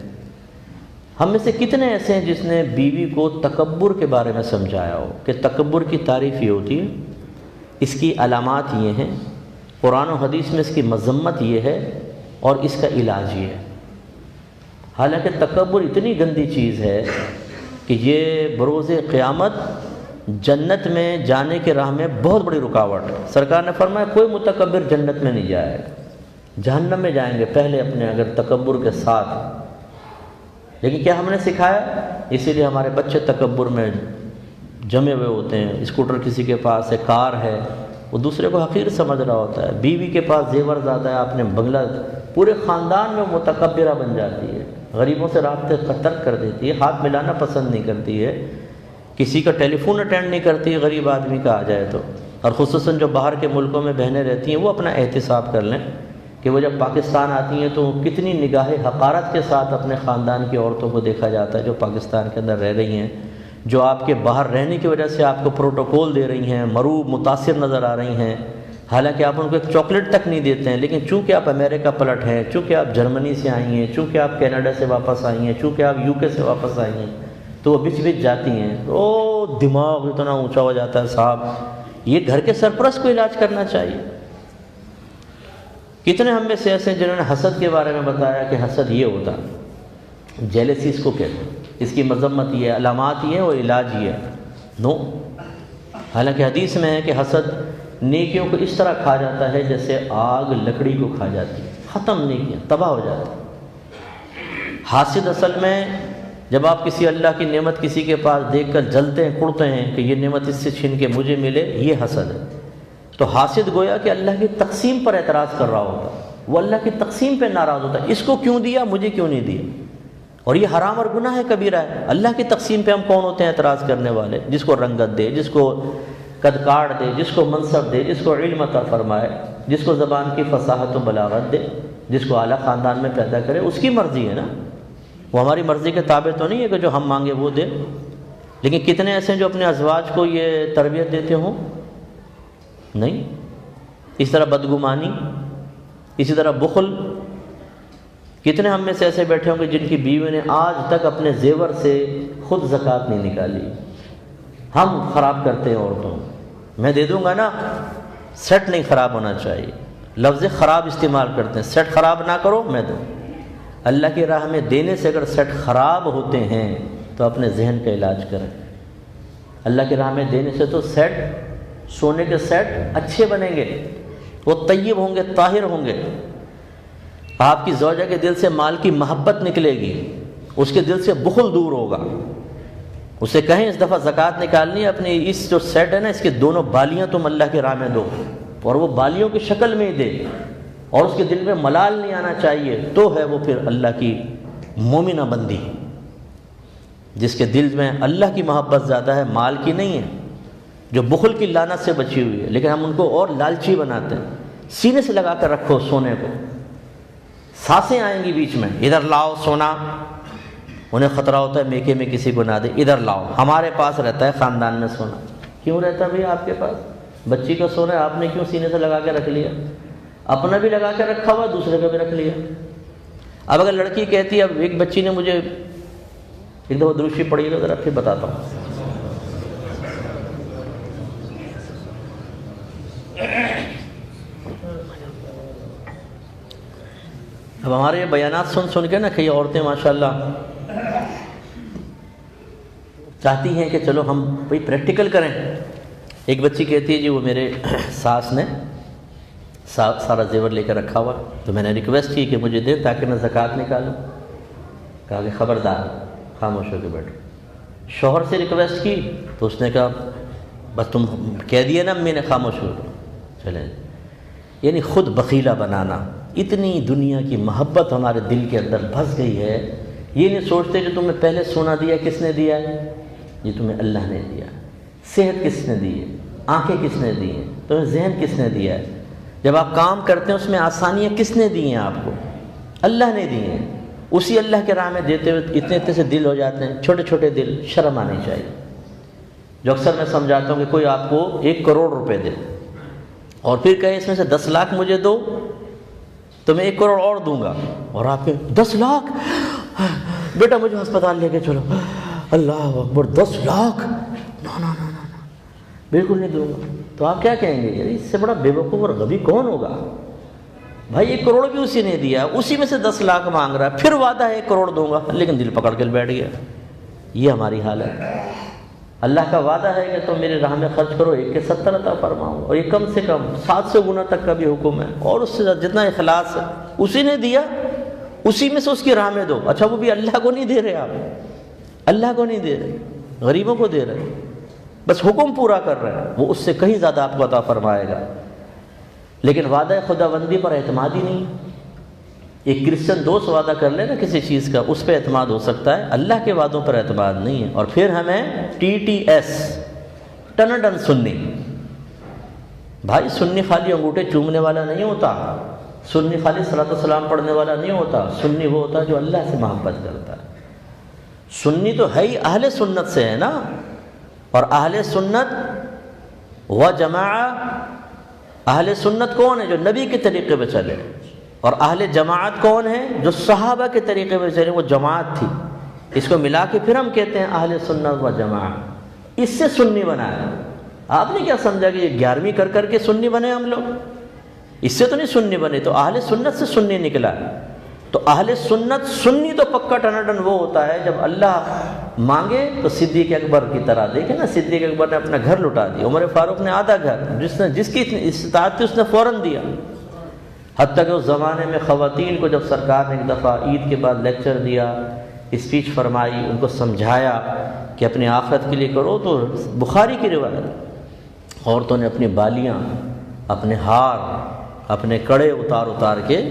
ہم میں سے کتنے ایسے ہیں جس نے بیوی کو تکبر کے بارے میں سمجھایا ہو کہ تکبر کی تعریف یہ ہوتی ہے، اس کی علامات یہ ہیں، قرآن و حدیث میں اس کی مذمت یہ ہے اور اس کا علاج یہ ہے۔ حالانکہ تکبر اتنی گندی چیز ہے کہ یہ بروز قیامت جنت میں جانے کے راہ میں بہت بڑی رکاوٹ ہے۔ سرکار نے فرمایا کوئی متکبر جنت میں نہیں جائے گا، جہنم میں جائیں گے پہلے اپنے اگر تکبر کے ساتھ۔ لیکن کیا ہم نے سکھایا؟ اسی لیے ہمارے بچے تکبر میں جمے ہوئے ہوتے ہیں۔ اسکوٹر کسی کے پاس ہے، کار ہے، وہ دوسرے کو حقیر سمجھ رہا ہوتا ہے، بیوی کے پاس زیور زیادہ ہے، آپ نے بنگلہ، پورے خاندان میں متکبرہ بن جاتی ہے، غریبوں سے رابطے ترک کر دیتی ہے، ہاتھ ملانا پسند نہیں کرتی ہے، کسی کا ٹیلی فون اٹینڈ نہیں کرتی ہے غریب آدمی کا آ جائے تو۔ اور خصوصاً جو باہر کے ملکوں میں بہنیں رہتی ہیں وہ اپنا احتساب کر لیں کہ وہ جب پاکستان آتی ہیں تو کتنی نگاہ حقارت کے ساتھ اپنے خاندان کی عورتوں کو دیکھا جاتا ہے جو پاکستان کے اندر رہ رہی ہیں، جو آپ کے باہر رہنے کی وجہ سے آپ کو پروٹوکول دے رہی ہیں، مروب متاثر نظر آ رہی ہیں، حالانکہ آپ ان کو ایک چاکلیٹ تک نہیں دیتے ہیں، لیکن چونکہ آپ امریکہ پلٹ ہیں، چونکہ آپ جرمنی سے آئی ہیں، چونکہ آپ کینیڈا سے واپس آئی ہیں، چونکہ آپ UK سے واپس آئی ہیں، تو وہ بچ بچ جاتی ہیں، او دماغ اتنا اونچا ہو جاتا ہے صاحب، یہ گھر کے سرپرست کو علاج کرنا چاہیے۔ کتنے ہم میں سے ایسے جنہوں نے حسد کے بارے میں بتایا کہ حسد یہ ہوتا، جیلسی اس کو کہتے ہیں، اس کی مذمت یہ ہے، علامات یہ ہے اور علاج یہ ہے، نو۔ حالانکہ حدیث میں ہے کہ حسد نیکیوں کو اس طرح کھا جاتا ہے جیسے آگ لکڑی کو کھا جاتی ہے، ختم نیکیاں تباہ ہو جاتی ہیں۔ حاسد اصل میں جب آپ کسی اللہ کی نعمت کسی کے پاس دیکھ کر جلتے ہیں، کڑتے ہیں کہ یہ نعمت اس سے چھین کے مجھے ملے، یہ حسد ہے۔ تو حاسد گویا کہ اللہ کی تقسیم پر اعتراض کر رہا ہوتا، وہ اللہ کی تقسیم پہ ناراض ہوتا ہے، اس کو کیوں دیا مجھے کیوں نہیں دیا، اور یہ حرام اور گناہ ہے، کبیرہ ہے۔ اللہ کی تقسیم پہ ہم کون ہوتے ہیں اعتراض کرنے والے؟ جس کو رنگت دے، جس کو قد کاٹ دے، جس کو منصب دے، جس کو علم عطا فرمائے، جس کو زبان کی فصاحت و بلاغت دے، جس کو اعلیٰ خاندان میں پیدا کرے اس کی مرضی ہے نا، وہ ہماری مرضی کے تابع تو نہیں ہے کہ جو ہم مانگے وہ دے۔ لیکن کتنے ایسے ہیں جو اپنے ازواج کو یہ تربیت دیتے ہوں؟ نہیں۔ اس طرح بدگمانی، اسی طرح بخل۔ کتنے ہم میں سے ایسے بیٹھے ہوں گے جن کی بیوی نے آج تک اپنے زیور سے خود زکوٰۃ نہیں نکالی، ہم خراب کرتے ہیں عورتوں، میں دے دوں گا نا، سیٹ نہیں خراب ہونا چاہیے، لفظ خراب استعمال کرتے ہیں، سیٹ خراب نہ کرو میں دوں۔ اللہ کی راہ میں دینے سے اگر سیٹ خراب ہوتے ہیں تو اپنے ذہن کا علاج کریں۔ اللہ کی راہ میں دینے سے تو سیٹ، سونے کے سیٹ اچھے بنیں گے، وہ طیب ہوں گے، طاہر ہوں گے، آپ کی زوجہ کے دل سے مال کی محبت نکلے گی، اس کے دل سے بخل دور ہوگا۔ اسے کہیں اس دفعہ زکوٰۃ نکالنی ہے، اپنی اس جو سیٹ ہے نا اس کی دونوں بالیاں تم اللہ کی راہ میں دو، اور وہ بالیوں کی شکل میں ہی دے، اور اس کے دل میں ملال نہیں آنا چاہیے، تو ہے وہ پھر اللہ کی مومنہ بندی، جس کے دل میں اللہ کی محبت زیادہ ہے، مال کی نہیں ہے، جو بخل کی لعنت سے بچی ہوئی ہے۔ لیکن ہم ان کو اور لالچی بناتے ہیں۔ سینے سے لگا کر رکھو سونے کو، سانسیں آئیں گی بیچ میں، ادھر لاؤ سونا، انہیں خطرہ ہوتا ہے میکے میں کسی کو نہ دے، ادھر لاؤ، ہمارے پاس رہتا ہے خاندان میں سونا۔ کیوں رہتا ہے بھئی آپ کے پاس؟ بچی کا سونا ہے، آپ نے کیوں سینے سے لگا کے رکھ لیا؟ اپنا بھی لگا کے رکھا ہوا، دوسرے کا بھی رکھ لیا۔ اب اگر لڑکی کہتی ہے، اب ایک بچی نے مجھے ایک دفعہ درود شریف پڑھی، ذرا پھر بتاتا ہوں۔ اب ہمارے یہ بیانات سن کے نا کئی عورتیں ماشاءاللہ چاہتی ہیں کہ چلو ہم بھئی پریکٹیکل کریں۔ ایک بچی کہتی ہے جی وہ میرے ساس نے سارا زیور لے کر رکھا ہوا، تو میں نے ریکویسٹ کی کہ مجھے دے تاکہ میں زکوٰۃ نکالوں۔ کہا کہ خبردار، خاموش ہو کے بیٹھو۔ شوہر سے ریکویسٹ کی تو اس نے کہا بس تم کہہ دیے نا امی نے، خاموش ہو گئے، چلیں۔ یعنی خود بخیلہ بنانا، اتنی دنیا کی محبت ہمارے دل کے اندر بھس گئی ہے، یہ نہیں سوچتے کہ تمہیں پہلے سونا دیا کس نے دیا ہے؟ یہ تمہیں اللہ نے دیا۔ صحت کس نے دی ہے؟ آنکھیں کس نے دی ہیں؟ تمہیں ذہن کس نے دیا ہے؟ جب آپ کام کرتے ہیں اس میں آسانیاں کس نے دی ہیں آپ کو؟ اللہ نے دی ہیں۔ اسی اللہ کے راہ میں دیتے ہوئے اتنے اتنے سے دل ہو جاتے ہیں، چھوٹے چھوٹے دل، شرم آنی چاہیے۔ جو اکثر میں سمجھاتا ہوں کہ کوئی آپ کو 1 کروڑ روپے دے اور پھر کہے اس میں سے 10 لاکھ مجھے دو تو میں 1 کروڑ اور دوں گا، اور آپ کے 10 لاکھ بیٹا مجھے ہسپتال لے کے چلو، اللہ اکبر 10 لاکھ نا بالکل نہیں دوں گا، تو آپ کیا کہیں گے؟ یار اس سے بڑا بے وقوف اور غبی کون ہوگا؟ بھائی 1 کروڑ بھی اسی نے دیا، اسی میں سے 10 لاکھ مانگ رہا ہے، پھر وعدہ ہے 1 کروڑ دوں گا، لیکن دل پکڑ کے بیٹھ گیا۔ یہ ہماری حالت ہے۔ اللہ کا وعدہ ہے کہ تم میری راہ میں خرچ کرو، 1 کے 70 عطا فرماؤں، اور یہ کم سے کم 700 گنا تک کا بھی حکم ہے، اور اس سے جتنا اخلاص ہے اسی نے دیا، اسی میں سے اس کی راہ میں دو۔ اچھا وہ بھی اللہ کو نہیں دے رہے، آپ اللہ کو نہیں دے رہے، غریبوں کو دے رہے، بس حکم پورا کر رہے ہیں، وہ اس سے کہیں زیادہ آپ کو عطا فرمائے گا۔ لیکن وعدہ خدا بندی پر اعتماد ہی نہیں۔ ایک کرسچن دوست وعدہ کر لے نا کسی چیز کا، اس پہ اعتماد ہو سکتا ہے، اللہ کے وعدوں پر اعتماد نہیں ہے۔ اور پھر ہمیں TTS ٹنڈن سنی۔ بھائی سنی خالی انگوٹھے چومنے والا نہیں ہوتا، سنی خالی صلاۃ و سلام پڑھنے والا نہیں ہوتا، سنی وہ ہوتا ہے جو اللہ سے محبت کرتا ہے۔ سنی تو ہے ہی اہل سنت سے ہے نا، اور اہل سنت و جماعہ، اہل سنت کون ہے؟ جو نبی کے طریقے پہ چلے، اور اہل جماعت کون ہے؟ جو صحابہ کے طریقے پہ چلے، وہ جماعت تھی۔ اس کو ملا کے پھر ہم کہتے ہیں اہل سنت و جماعت۔ اس سے سنی بنایا۔ آپ نے کیا سمجھا کہ یہ 11ویں کر کے سنی بنے ہم لوگ؟ اس سے تو نہیں سنی بنے، تو اہل سنت سے سنی نکلا۔ تو اہل سنت سنی تو پکا ٹناٹن وہ ہوتا ہے جب اللہ مانگے تو صدیق اکبر کی طرح، دیکھیں نا صدیق اکبر نے اپنا گھر لٹا دیا، عمر فاروق نے آدھا گھر، جس کی استطاعت تھی اس نے فوراً دیا۔ حتیٰ کہ اس زمانے میں خواتین کو جب سرکار نے ایک دفعہ عید کے بعد لیکچر دیا، اسپیچ فرمائی، ان کو سمجھایا کہ اپنی آخرت کے لیے کرو، تو بخاری کی روایت، عورتوں نے اپنی بالیاں، اپنے ہار، اپنے کڑے اتار کے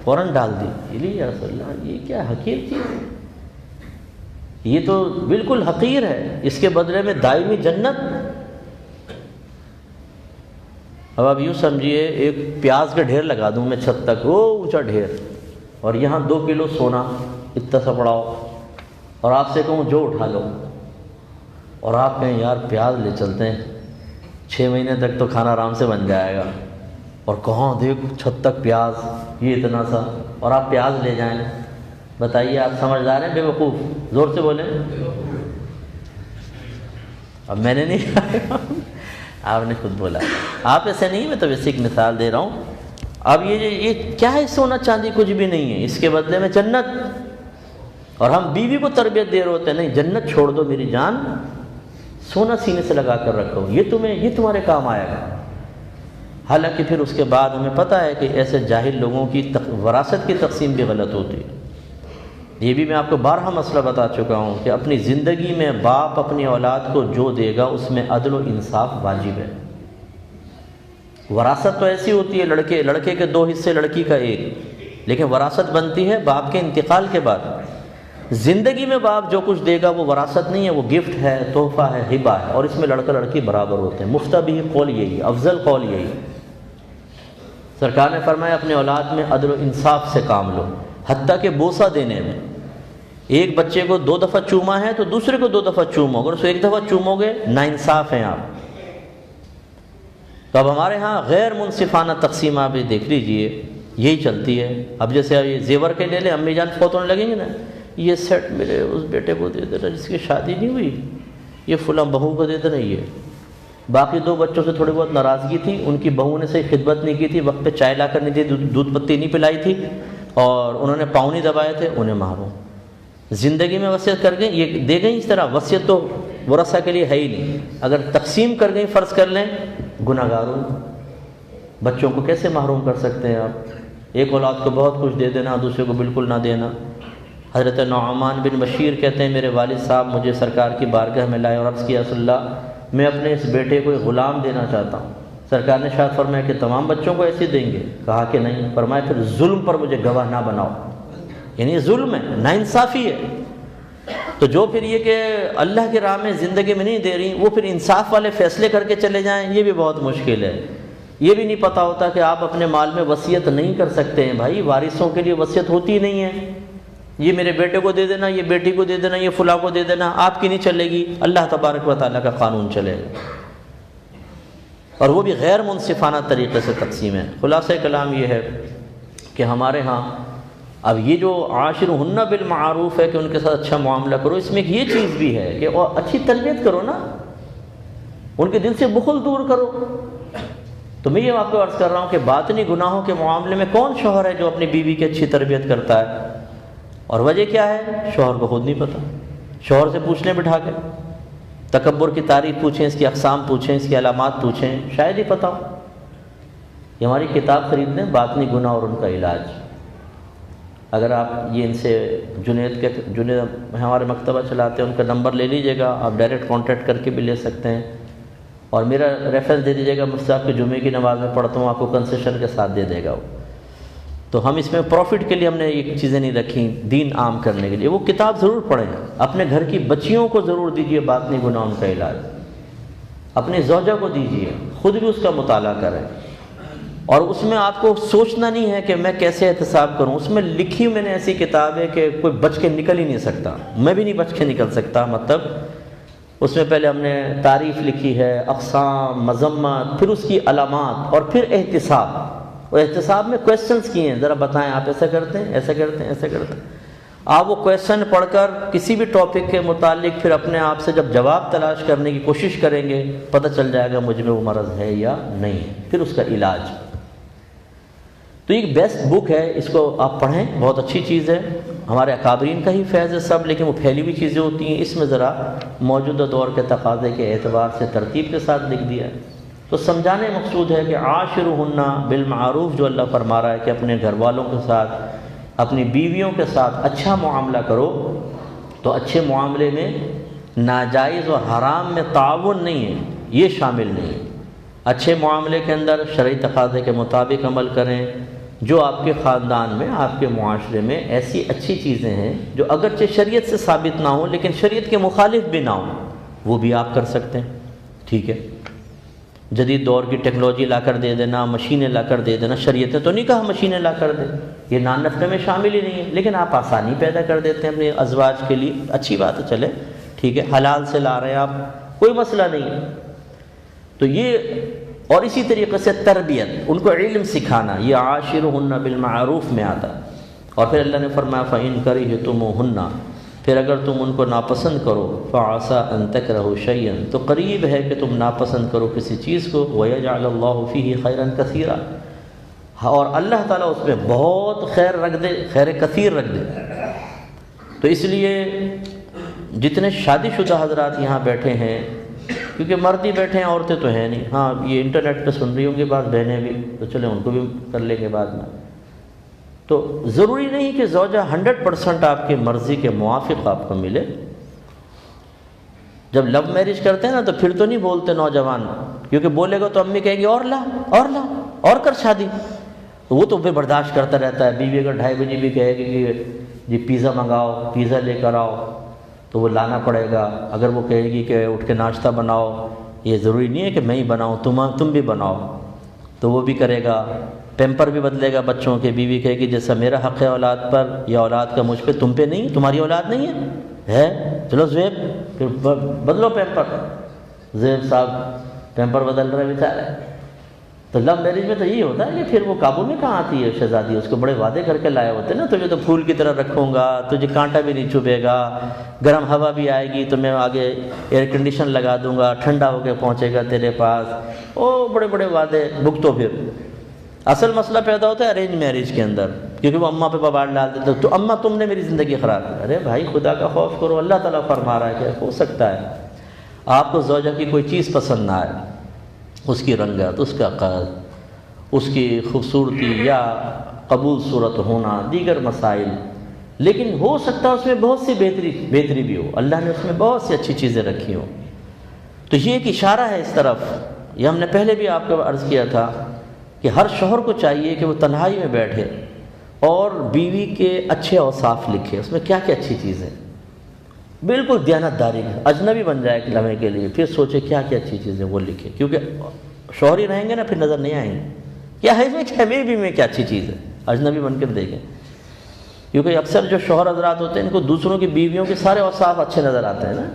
فوراً ڈال دی۔ یا رسول اللہ، یہ کیا حقیر چیز ہے، یہ تو بالکل حقیر ہے، اس کے بدلے میں دائمی جنت۔ اب آپ یوں سمجھیے ایک پیاز کا ڈھیر لگا دوں میں چھت تک، وہ اونچا ڈھیر، اور یہاں 2 کلو سونا اتنا سا پڑا ہو اور آپ سے کہوں جو اٹھا لو، اور آپ کہیں یار پیاز لے چلتے ہیں 6 مہینے تک تو کھانا آرام سے بن جائے گا، اور کہاں دیکھ چھت تک پیاز یہ اتنا سا، اور آپ پیاز لے جائیں، بتائیے آپ سمجھدار ہیں بے وقوف؟ زور سے بولیں۔ اب میں نے نہیں آپ نے خود بولا، آپ ایسے نہیں، میں تو ویسے ایک مثال دے رہا ہوں۔ اب یہ کیا ہے؟ سونا چاندی کچھ بھی نہیں ہے، اس کے بدلے میں جنت، اور ہم بیوی کو تربیت دے رہے ہوتے ہیں، نہیں جنت چھوڑ دو میری جان، سونا سینے سے لگا کر رکھو، یہ تمہارے کام آئے گا۔ حالانکہ پھر اس کے بعد ہمیں پتہ ہے کہ ایسے جاہل لوگوں کی وراثت کی تقسیم بھی غلط ہوتی ہے۔ یہ بھی میں آپ کو بارہا مسئلہ بتا چکا ہوں کہ اپنی زندگی میں باپ اپنی اولاد کو جو دے گا اس میں عدل و انصاف واجب ہے۔ وراثت تو ایسی ہوتی ہے، لڑکے کے 2 حصے، لڑکی کا 1، لیکن وراثت بنتی ہے باپ کے انتقال کے بعد۔ زندگی میں باپ جو کچھ دے گا وہ وراثت نہیں ہے، وہ گفٹ ہے، تحفہ ہے، ہبہ ہے، اور اس میں لڑکا لڑکی برابر ہوتے ہیں۔ مفتہ بھی قول یہی ہے، افضل قول یہی ہے۔ سرکار نے فرمایا اپنے اولاد میں عدل و انصاف سے کام لو، حتیٰ کہ بوسہ دینے میں، ایک بچے کو 2 دفعہ چوما ہے تو دوسرے کو 2 دفعہ چومو، اگر اسے 1 دفعہ چومو گے ناانصاف ہیں آپ۔ تو اب ہمارے ہاں غیر منصفانہ تقسیم آپ یہ دیکھ لیجئے، یہی چلتی ہے۔ اب جیسے اب یہ زیور کے لے لیں، امی جان فوت ہونے لگیں گے نا، یہ سیٹ میرے اس بیٹے کو دے دینا جس کی شادی نہیں ہوئی، یہ فلاں بہو کو دے دینا۔ یہ باقی 2 بچوں سے تھوڑی بہت ناراضگی تھی، ان کی بہو نے صحیح خدمت نہیں کی تھی، وقت پہ چائے لا کر نہیں دی، دودھ پتی نہیں پلائی تھی، اور انہوں نے پاؤں نہیں دبائے تھے، انہیں محروم۔ زندگی میں وصیت کر گئیں، یہ دے گئیں اس طرح، وصیت تو ورثہ کے لیے ہے ہی نہیں، اگر تقسیم کر گئیں فرض کر لیں گناہ گاروں، بچوں کو کیسے محروم کر سکتے ہیں آپ؟ ایک اولاد کو بہت کچھ دے دینا، دوسرے کو بالکل نہ دینا۔ حضرت نعمان بن بشیر کہتے ہیں میرے والد صاحب مجھے سرکار کی بارگاہ میں لائے اور عرض کیا رسول اللہ میں اپنے اس بیٹے کو ایک غلام دینا چاہتا ہوں۔ سرکار نے ارشاد فرمایا کہ تمام بچوں کو ایسے دیں گے؟ کہا کہ نہیں۔ فرمایا پھر ظلم پر مجھے گواہ نہ بناؤ، یعنی ظلم ہے، ناانصافی ہے۔ تو جو پھر یہ کہ اللہ کی راہ میں زندگی میں نہیں دے رہی، وہ پھر انصاف والے فیصلے کر کے چلے جائیں، یہ بھی بہت مشکل ہے۔ یہ بھی نہیں پتہ ہوتا کہ آپ اپنے مال میں وصیت نہیں کر سکتے ہیں، بھائی وارثوں کے لیے وصیت ہوتی نہیں ہے۔ یہ میرے بیٹے کو دے دینا، یہ بیٹی کو دے دینا، یہ فلاں کو دے دینا، آپ کی نہیں چلے گی، اللہ تبارک و تعالیٰ کا قانون چلے گا، اور وہ بھی غیر منصفانہ طریقے سے تقسیم ہے۔ خلاصہ کلام یہ ہے کہ ہمارے ہاں اب یہ جو عاشرہن بالمعروف ہے کہ ان کے ساتھ اچھا معاملہ کرو، اس میں ایک یہ چیز بھی ہے کہ اچھی تربیت کرو نا، ان کے دل سے بخل دور کرو۔ تو میں یہ آپ کو عرض کر رہا ہوں کہ باطنی گناہوں کے معاملے میں کون شوہر ہے جو اپنی بیوی کی اچھی تربیت کرتا ہے؟ اور وجہ کیا ہے؟ شوہر کو خود نہیں پتہ۔ شوہر سے پوچھ لیں بٹھا کے، تکبر کی تعریف پوچھیں، اس کی اقسام پوچھیں، اس کی علامات پوچھیں، شاید ہی پتہ ہو۔ یہ ہماری کتاب خرید لیں، باطنی گناہ اور ان کا علاج۔ اگر آپ یہ ان سے جنید ہمارے مکتبہ چلاتے ہیں، ان کا نمبر لے لیجئے گا، آپ ڈائریکٹ کانٹیکٹ کر کے بھی لے سکتے ہیں، اور میرا ریفرنس دے دیجیے گا، مفتی صاحب کے جمعے کی نماز میں پڑھتا ہوں، آپ کو کنسیشن کے ساتھ دے دے گا وہ۔ تو ہم اس میں پروفٹ کے لیے ہم نے یہ چیزیں نہیں رکھیں، دین عام کرنے کے لیے۔ وہ کتاب ضرور پڑھیں، اپنے گھر کی بچیوں کو ضرور دیجیے باطنی گناہ ان کا علاج، اپنی زوجہ کو دیجیے، خود بھی اس کا مطالعہ کریں، اور اس میں آپ کو سوچنا نہیں ہے کہ میں کیسے احتساب کروں۔ اس میں لکھی میں نے ایسی کتاب ہے کہ کوئی بچ کے نکل ہی نہیں سکتا، میں بھی نہیں بچ کے نکل سکتا۔ مطلب اس میں پہلے ہم نے تعریف لکھی ہے، اقسام، مذمت، پھر اس کی علامات، اور پھر احتساب۔ اور احتساب میں کویسچنز کیے ہیں، ذرا بتائیں آپ ایسا کرتے ہیں، ایسا کرتے ہیں، ایسا کرتے ہیں۔ آپ وہ کویسچن پڑھ کر کسی بھی ٹاپک کے متعلق پھر اپنے آپ سے جب جواب تلاش کرنے کی کوشش کریں گے، پتہ چل جائے گا مجھ میں وہ مرض ہے یا نہیں، پھر اس کا علاج۔ تو ایک بیسٹ بک ہے، اس کو آپ پڑھیں، بہت اچھی چیز ہے، ہمارے اکابرین کا ہی فیض ہے سب، لیکن وہ پھیلی ہوئی چیزیں ہوتی ہیں، اس میں ذرا موجودہ دور کے تقاضے کے اعتبار سے ترتیب کے ساتھ لکھ دیا ہے۔ تو سمجھانے مقصود ہے کہ عاشرہن بالمعروف جو اللہ فرما رہا ہے کہ اپنے گھر والوں کے ساتھ، اپنی بیویوں کے ساتھ اچھا معاملہ کرو، تو اچھے معاملے میں ناجائز و حرام میں تعاون نہیں ہے، یہ شامل نہیں ہے۔ اچھے معاملے کے اندر شرعی تقاضے کے مطابق عمل کریں، جو آپ کے خاندان میں، آپ کے معاشرے میں ایسی اچھی چیزیں ہیں جو اگرچہ شریعت سے ثابت نہ ہوں لیکن شریعت کے مخالف بھی نہ ہوں، وہ بھی آپ کر سکتے ہیں، ٹھیک ہے۔ جدید دور کی ٹیکنالوجی لا کر دے دینا، مشینیں لا کر دے دینا، شریعت نے تو نہیں کہا مشینیں لا کر دے، یہ نان نفقے میں شامل ہی نہیں ہے، لیکن آپ آسانی پیدا کر دیتے ہیں اپنے ازواج کے لیے، اچھی بات ہے، چلے ٹھیک ہے، حلال سے لا رہے ہیں آپ، کوئی مسئلہ نہیں ہے۔ تو یہ، اور اسی طریقے سے تربیت، ان کو علم سکھانا، یہ عاشرہن بالمعروف میں آتا۔ اور پھر اللہ نے فرمایا فَإِن كَرِهْتُمُوهُنَّ، پھر اگر تم ان کو ناپسند کرو، فَعَسَىٰ أَن تَكْرَهُوا شَيْئًا، تو قریب ہے کہ تم ناپسند کرو کسی چیز کو، وَيَجْعَلَ اللَّهُ فِيهِ خَيْرًا كَثِيرًا، اور اللہ تعالیٰ اس میں بہت خیر رکھ دے، خیر کثیر رکھ دے۔ تو اس لیے جتنے شادی شدہ حضرات یہاں بیٹھے ہیں، کیونکہ مرد ہی بیٹھے ہیں، عورتیں تو ہیں نہیں، ہاں یہ انٹرنیٹ پہ سن رہی ہوں گی بات بہنیں بھی، تو چلیں ان کو بھی کر لیں گے بعد میں۔ تو ضروری نہیں کہ زوجہ 100% آپ کی مرضی کے موافق آپ کو ملے۔ جب لو میرج کرتے ہیں نا تو پھر تو نہیں بولتے نوجوان، کیونکہ بولے گا تو امی کہیں گی اور لا اور کر شادی، تو وہ تو پھر برداشت کرتا رہتا ہے۔ بیوی اگر 2:30 بجے بھی کہے گی کہ جی پیزا منگاؤ، پیزا لے کر آؤ، تو وہ لانا پڑے گا۔ اگر وہ کہے گی کہ اٹھ کے ناشتہ بناؤ، یہ ضروری نہیں ہے کہ میں ہی بناؤں، تم بھی بناؤ، تو وہ بھی کرے گا۔ پیمپر بھی بدلے گا بچوں کے، بیوی کہے گی جیسا میرا حق ہے اولاد پر یا اولاد کا مجھ پہ، تم پہ نہیں، تمہاری اولاد نہیں ہے، چلو زیب پھر بدلو پیمپر، زیب صاحب پیمپر بدل رہے بیچارے۔ تو لو میرج میں تو یہی ہوتا ہے کہ پھر وہ قابو میں کہاں آتی ہے شہزادی، اس کو بڑے وعدے کر کے لائے ہوتے ہیں نا، تجھے تو پھول کی طرح رکھوں گا، تجھے کانٹا بھی نہیں چبھے گا، گرم ہوا بھی آئے گی تو میں آگے ایئر کنڈیشن لگا دوں گا، ٹھنڈا ہو کے پہنچے گا تیرے پاس، او بڑے بڑے وعدے بھگتو۔ پھر اصل مسئلہ پیدا ہوتا ہے ارینج میرج کے اندر، کیونکہ وہ اماں پہ بباڑ ڈال دیتے، تو اماں تم نے میری زندگی خراب کی۔ ارے بھائی خدا کا خوف کرو، اللہ تعالیٰ فرما رہا ہے کہ ہو سکتا ہے آپ کو زوجہ کی کوئی چیز پسند نہ آئے، اس کی رنگت، اس کا قد، اس کی خوبصورتی یا قبول صورت ہونا، دیگر مسائل، لیکن ہو سکتا ہے اس میں بہت سی بہتری بھی ہو، اللہ نے اس میں بہت سی اچھی چیزیں رکھی ہوں۔ تو یہ ایک اشارہ ہے اس طرف، یہ ہم نے پہلے بھی آپ کو عرض کیا تھا کہ ہر شوہر کو چاہیے کہ وہ تنہائی میں بیٹھے اور بیوی کے اچھے اوصاف لکھے، اس میں کیا کیا اچھی چیزیں، بالکل دیانتداری، اجنبی بن جائے ایک لمحے کے لیے، پھر سوچے کیا کیا اچھی چیزیں وہ لکھے، کیونکہ شوہر ہی رہیں گے نا پھر نظر نہیں آئیں گے، کیا ہے اس میں، کیا میری بیوی میں کیا اچھی چیز ہے، اجنبی بن کے دیکھیں۔ کیونکہ اکثر جو شوہر حضرات ہوتے ہیں ان کو دوسروں کی بیویوں کے سارے اوصاف اچھے نظر آتے ہیں نا،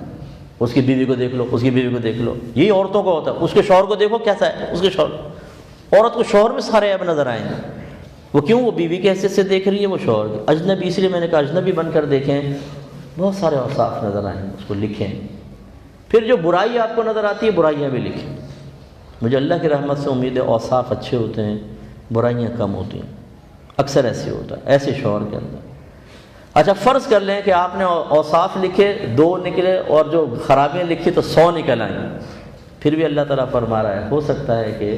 اس کی بیوی کو دیکھ لو، اس کی بیوی کو دیکھ لو، یہی عورتوں کو ہوتا ہے، اس کے شوہر کو دیکھو کیسا ہے، اس کے شوہر، عورت کو شوہر میں سارے عیب نظر آئیں گے، وہ کیوں، وہ بیوی کے حیثیت سے دیکھ رہی ہے، وہ شوہر کی اجنبی، اس لیے میں نے کہا اجنبی بن کر دیکھیں، بہت سارے اوصاف نظر آئیں گے، اس کو لکھیں۔ پھر جو برائی آپ کو نظر آتی ہے برائیاں بھی لکھیں۔ مجھے اللہ کی رحمت سے امید ہے اوصاف اچھے ہوتے ہیں، برائیاں کم ہوتی ہیں، اکثر ایسے ہوتا ہے ایسے شوہر کے اندر۔ اچھا فرض کر لیں کہ آپ نے اوصاف لکھے 2 نکلے اور جو خرابیاں لکھی تو 100 نکل آئیں، پھر بھی اللہ تعالیٰ فرما رہا ہے ہو سکتا ہے کہ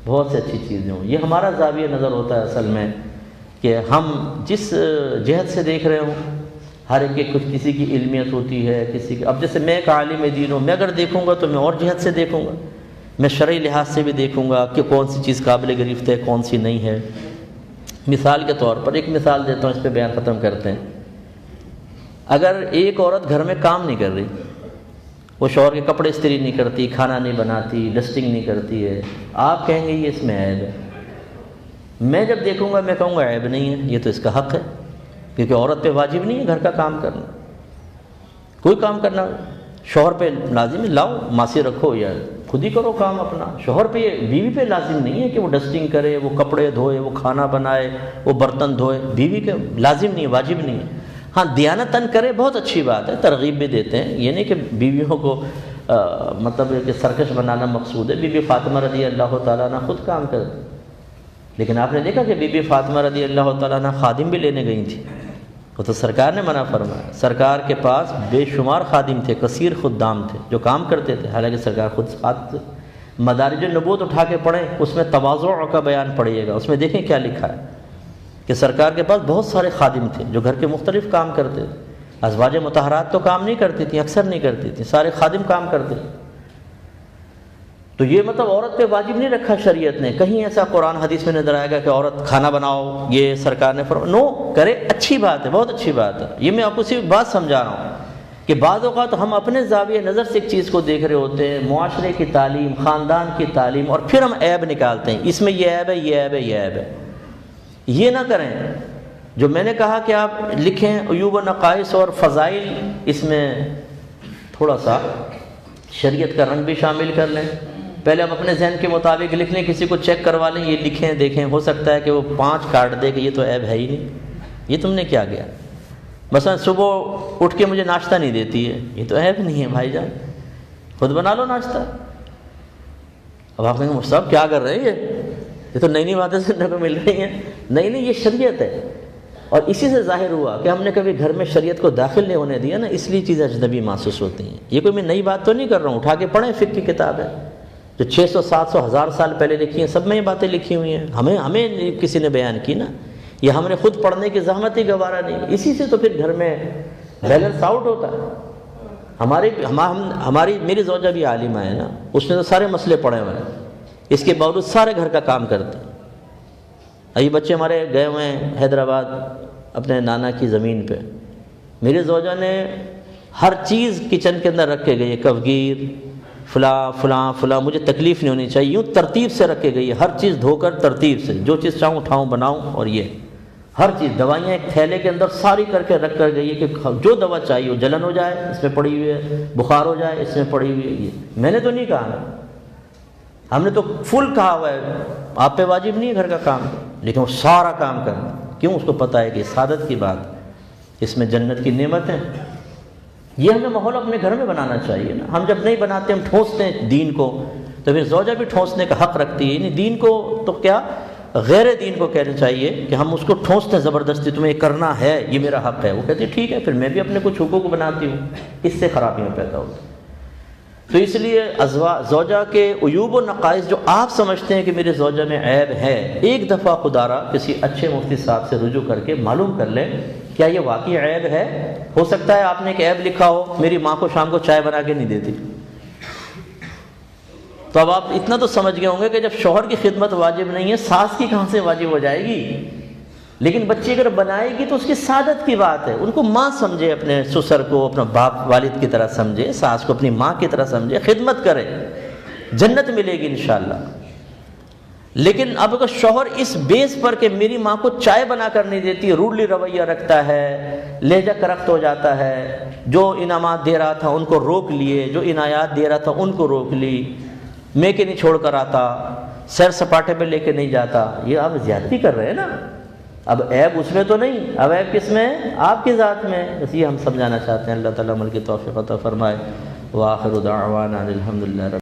بہت سی اچھی چیزیں ہوں۔ یہ ہمارا زاویہ نظر ہوتا ہے اصل میں، کہ ہم جس جہت سے دیکھ رہے ہوں، ہر ایک کے کچھ، کسی کی علمیت ہوتی ہے، کسی کی، اب جیسے میں ایک عالم دین ہوں، میں اگر دیکھوں گا تو میں اور جہت سے دیکھوں گا، میں شرعی لحاظ سے بھی دیکھوں گا کہ کون سی چیز قابل گرفت ہے، کون سی نہیں ہے۔ مثال کے طور پر ایک مثال دیتا ہوں، اس پہ بیان ختم کرتے ہیں۔ اگر ایک عورت گھر میں کام نہیں کر رہی، وہ شوہر کے کپڑے استری نہیں کرتی، کھانا نہیں بناتی، ڈسٹنگ نہیں کرتی ہے، آپ کہیں گے یہ اس میں عیب ہے، میں جب دیکھوں گا میں کہوں گا عیب نہیں ہے، یہ تو اس کا حق ہے، کیونکہ عورت پہ واجب نہیں ہے گھر کا کام کرنا، کوئی کام کرنا شوہر پہ لازم ہے، لاؤ ماسی رکھو یا خود ہی کرو کام اپنا، شوہر پہ، بیوی پہ لازم نہیں ہے کہ وہ ڈسٹنگ کرے، وہ کپڑے دھوئے، وہ کھانا بنائے، وہ برتن دھوئے، بیوی کے لازم نہیں ہے، واجب نہیں ہے۔ ہاں دیانتاً کرے بہت اچھی بات ہے، ترغیب بھی دیتے ہیں، یہ نہیں کہ بیویوں کو مطلب کہ سرکش بنانا مقصود ہے۔ بی بی فاطمہ رضی اللہ تعالیٰ عنہ خود کام کرتی، لیکن آپ نے دیکھا کہ بی بی فاطمہ رضی اللہ تعالیٰ عنہ خادم بھی لینے گئی تھی، وہ تو سرکار نے منع فرمایا، سرکار کے پاس بے شمار خادم تھے، کثیر خدام تھے جو کام کرتے تھے، حالانکہ سرکار خود خادم۔ مدارج النبوت اٹھا کے پڑھیں، اس میں تواضع کا بیان پڑھیے گا، اس میں دیکھیں کیا لکھا ہے کہ سرکار کے پاس بہت سارے خادم تھے جو گھر کے مختلف کام کرتے تھے۔ ازواج مطہرات تو کام نہیں کرتی تھیں، اکثر نہیں کرتی تھیں، سارے خادم کام کرتے تھے۔ تو یہ مطلب عورت پہ واجب نہیں رکھا شریعت نے، کہیں ایسا قرآن حدیث میں نظر آئے گا کہ عورت کھانا بناؤ، یہ سرکار نے فرمایا، نو کرے، اچھی بات ہے، بہت اچھی بات ہے۔ یہ میں آپ کو صرف بات سمجھا رہا ہوں کہ بعض اوقات ہم اپنے زاویہ نظر سے ایک چیز کو دیکھ رہے ہوتے ہیں، معاشرے کی تعلیم، خاندان کی تعلیم، اور پھر ہم عیب نکالتے ہیں، اس میں یہ عیب ہے، یہ عیب ہے، یہ عیب ہے۔ یہ نہ کریں۔ جو میں نے کہا کہ آپ لکھیں عیوب و نقائص اور فضائل، اس میں تھوڑا سا شریعت کا رنگ بھی شامل کر لیں۔ پہلے آپ اپنے ذہن کے مطابق لکھ لیں، کسی کو چیک کروا لیں، یہ لکھیں دیکھیں، ہو سکتا ہے کہ وہ 5 کاٹ دے کہ یہ تو عیب ہے ہی نہیں، یہ تم نے کیا کیا؟ مثلا صبح اٹھ کے مجھے ناشتہ نہیں دیتی ہے، یہ تو عیب نہیں ہے بھائی جان، خود بنا لو ناشتہ۔ اب آپ کہیں گے صاحب کیا کر رہے ہیں، یہ تو نئی نئی باتیں سننے کو مل رہی ہیں۔ نہیں، یہ شریعت ہے، اور اسی سے ظاہر ہوا کہ ہم نے کبھی گھر میں شریعت کو داخل نہیں ہونے دیا نا، اس لیے چیزیں اجنبی محسوس ہوتی ہیں۔ یہ کوئی میں نئی بات تو نہیں کر رہا ہوں، اٹھا کے پڑھیں، فقہ کی کتاب ہے جو 600 700 1000 سال پہلے لکھی ہیں، سب میں یہ باتیں لکھی ہوئی ہیں، ہمیں کسی نے بیان کی نا، یہ ہم نے خود پڑھنے کی زحمت ہی گوارا نہیں۔ اسی سے تو پھر گھر میں بیلنس آؤٹ ہوتا ہے۔ میری زوجہ بھی عالمہ ہے نا، اس نے تو سارے مسئلے پڑھے ہوئے ہیں، اس کے باوجود سارے گھر کا کام کرتے ہیں۔ ابھی بچے ہمارے گئے ہوئے ہیں حیدرآباد اپنے نانا کی زمین پہ، میری زوجہ نے ہر چیز کچن کے اندر رکھ کے گئی ہے، کفگیر فلاں فلاں فلاں، مجھے تکلیف نہیں ہونی چاہیے، یوں ترتیب سے رکھ کے گئی ہے، ہر چیز دھو کر ترتیب سے، جو چیز چاہوں اٹھاؤں بناؤں، اور یہ ہر چیز، دوائیاں ایک تھیلے کے اندر ساری کر کے رکھ کر گئی ہے کہ جو دوا چاہیے ہو، جلن ہو جائے اس میں پڑی ہوئی ہے، بخار ہو جائے اس میں پڑی ہوئی ہے۔ یہ میں نے تو نہیں کہا نا، ہم نے تو فل کہا ہوا ہے آپ پہ واجب نہیں ہے گھر کا کام، لیکن وہ سارا کام کرنا، کیوں؟ اس کو پتہ ہے کہ سعادت کی بات، اس میں جنت کی نعمت ہے۔ یہ ہمیں ماحول اپنے گھر میں بنانا چاہیے نا۔ ہم جب نہیں بناتے، ہم ٹھونستے ہیں دین کو، تو پھر زوجہ بھی ٹھونسنے کا حق رکھتی ہے، یعنی دین کو تو کیا غیر دین کو کہنا چاہیے کہ ہم اس کو ٹھونستے ہیں زبردستی، تمہیں یہ کرنا ہے، یہ میرا حق ہے۔ وہ کہتی ہے ٹھیک ہے، پھر میں بھی اپنے کچھ حقوق بناتی ہوں، اس سے خرابیاں پیدا ہوتی ہیں۔ تو اس لیے زوجہ کے عیوب و نقائص جو آپ سمجھتے ہیں کہ میرے زوجہ میں عیب ہے، ایک دفعہ خدا را کسی اچھے مفتی صاحب سے رجوع کر کے معلوم کر لیں کیا یہ واقعی عیب ہے۔ ہو سکتا ہے آپ نے ایک عیب لکھا ہو، میری ماں کو شام کو چائے بنا کے نہیں دیتی، تو اب آپ اتنا تو سمجھ گئے ہوں گے کہ جب شوہر کی خدمت واجب نہیں ہے، ساس کی کہاں سے واجب ہو جائے گی؟ لیکن بچی اگر بنائے گی تو اس کی سعادت کی بات ہے، ان کو ماں سمجھے، اپنے سسر کو اپنا باپ والد کی طرح سمجھے، ساس کو اپنی ماں کی طرح سمجھے، خدمت کرے، جنت ملے گی انشاءاللہ۔ لیکن اب اگر شوہر اس بیس پر کہ میری ماں کو چائے بنا کر نہیں دیتی، روڈلی رویہ رکھتا ہے، لہجہ کرخت ہو جاتا ہے، جو انعامات دے رہا تھا ان کو روک لیے، جو عنایات دے رہا تھا ان کو روک لی، میکے نہیں چھوڑ کر آتا، سیر سپاٹے پہ لے کے نہیں جاتا، یہ آپ زیادتی کر رہے ہیں نا۔ اب عیب اس میں تو نہیں، اب عیب کس میں؟ آپ کی ذات میں۔ بس یہ ہم سمجھانا چاہتے ہیں۔ اللہ تعالیٰ عمل کی توفیق عطا فرمائے۔ وآخر دعوانا الحمدللہ۔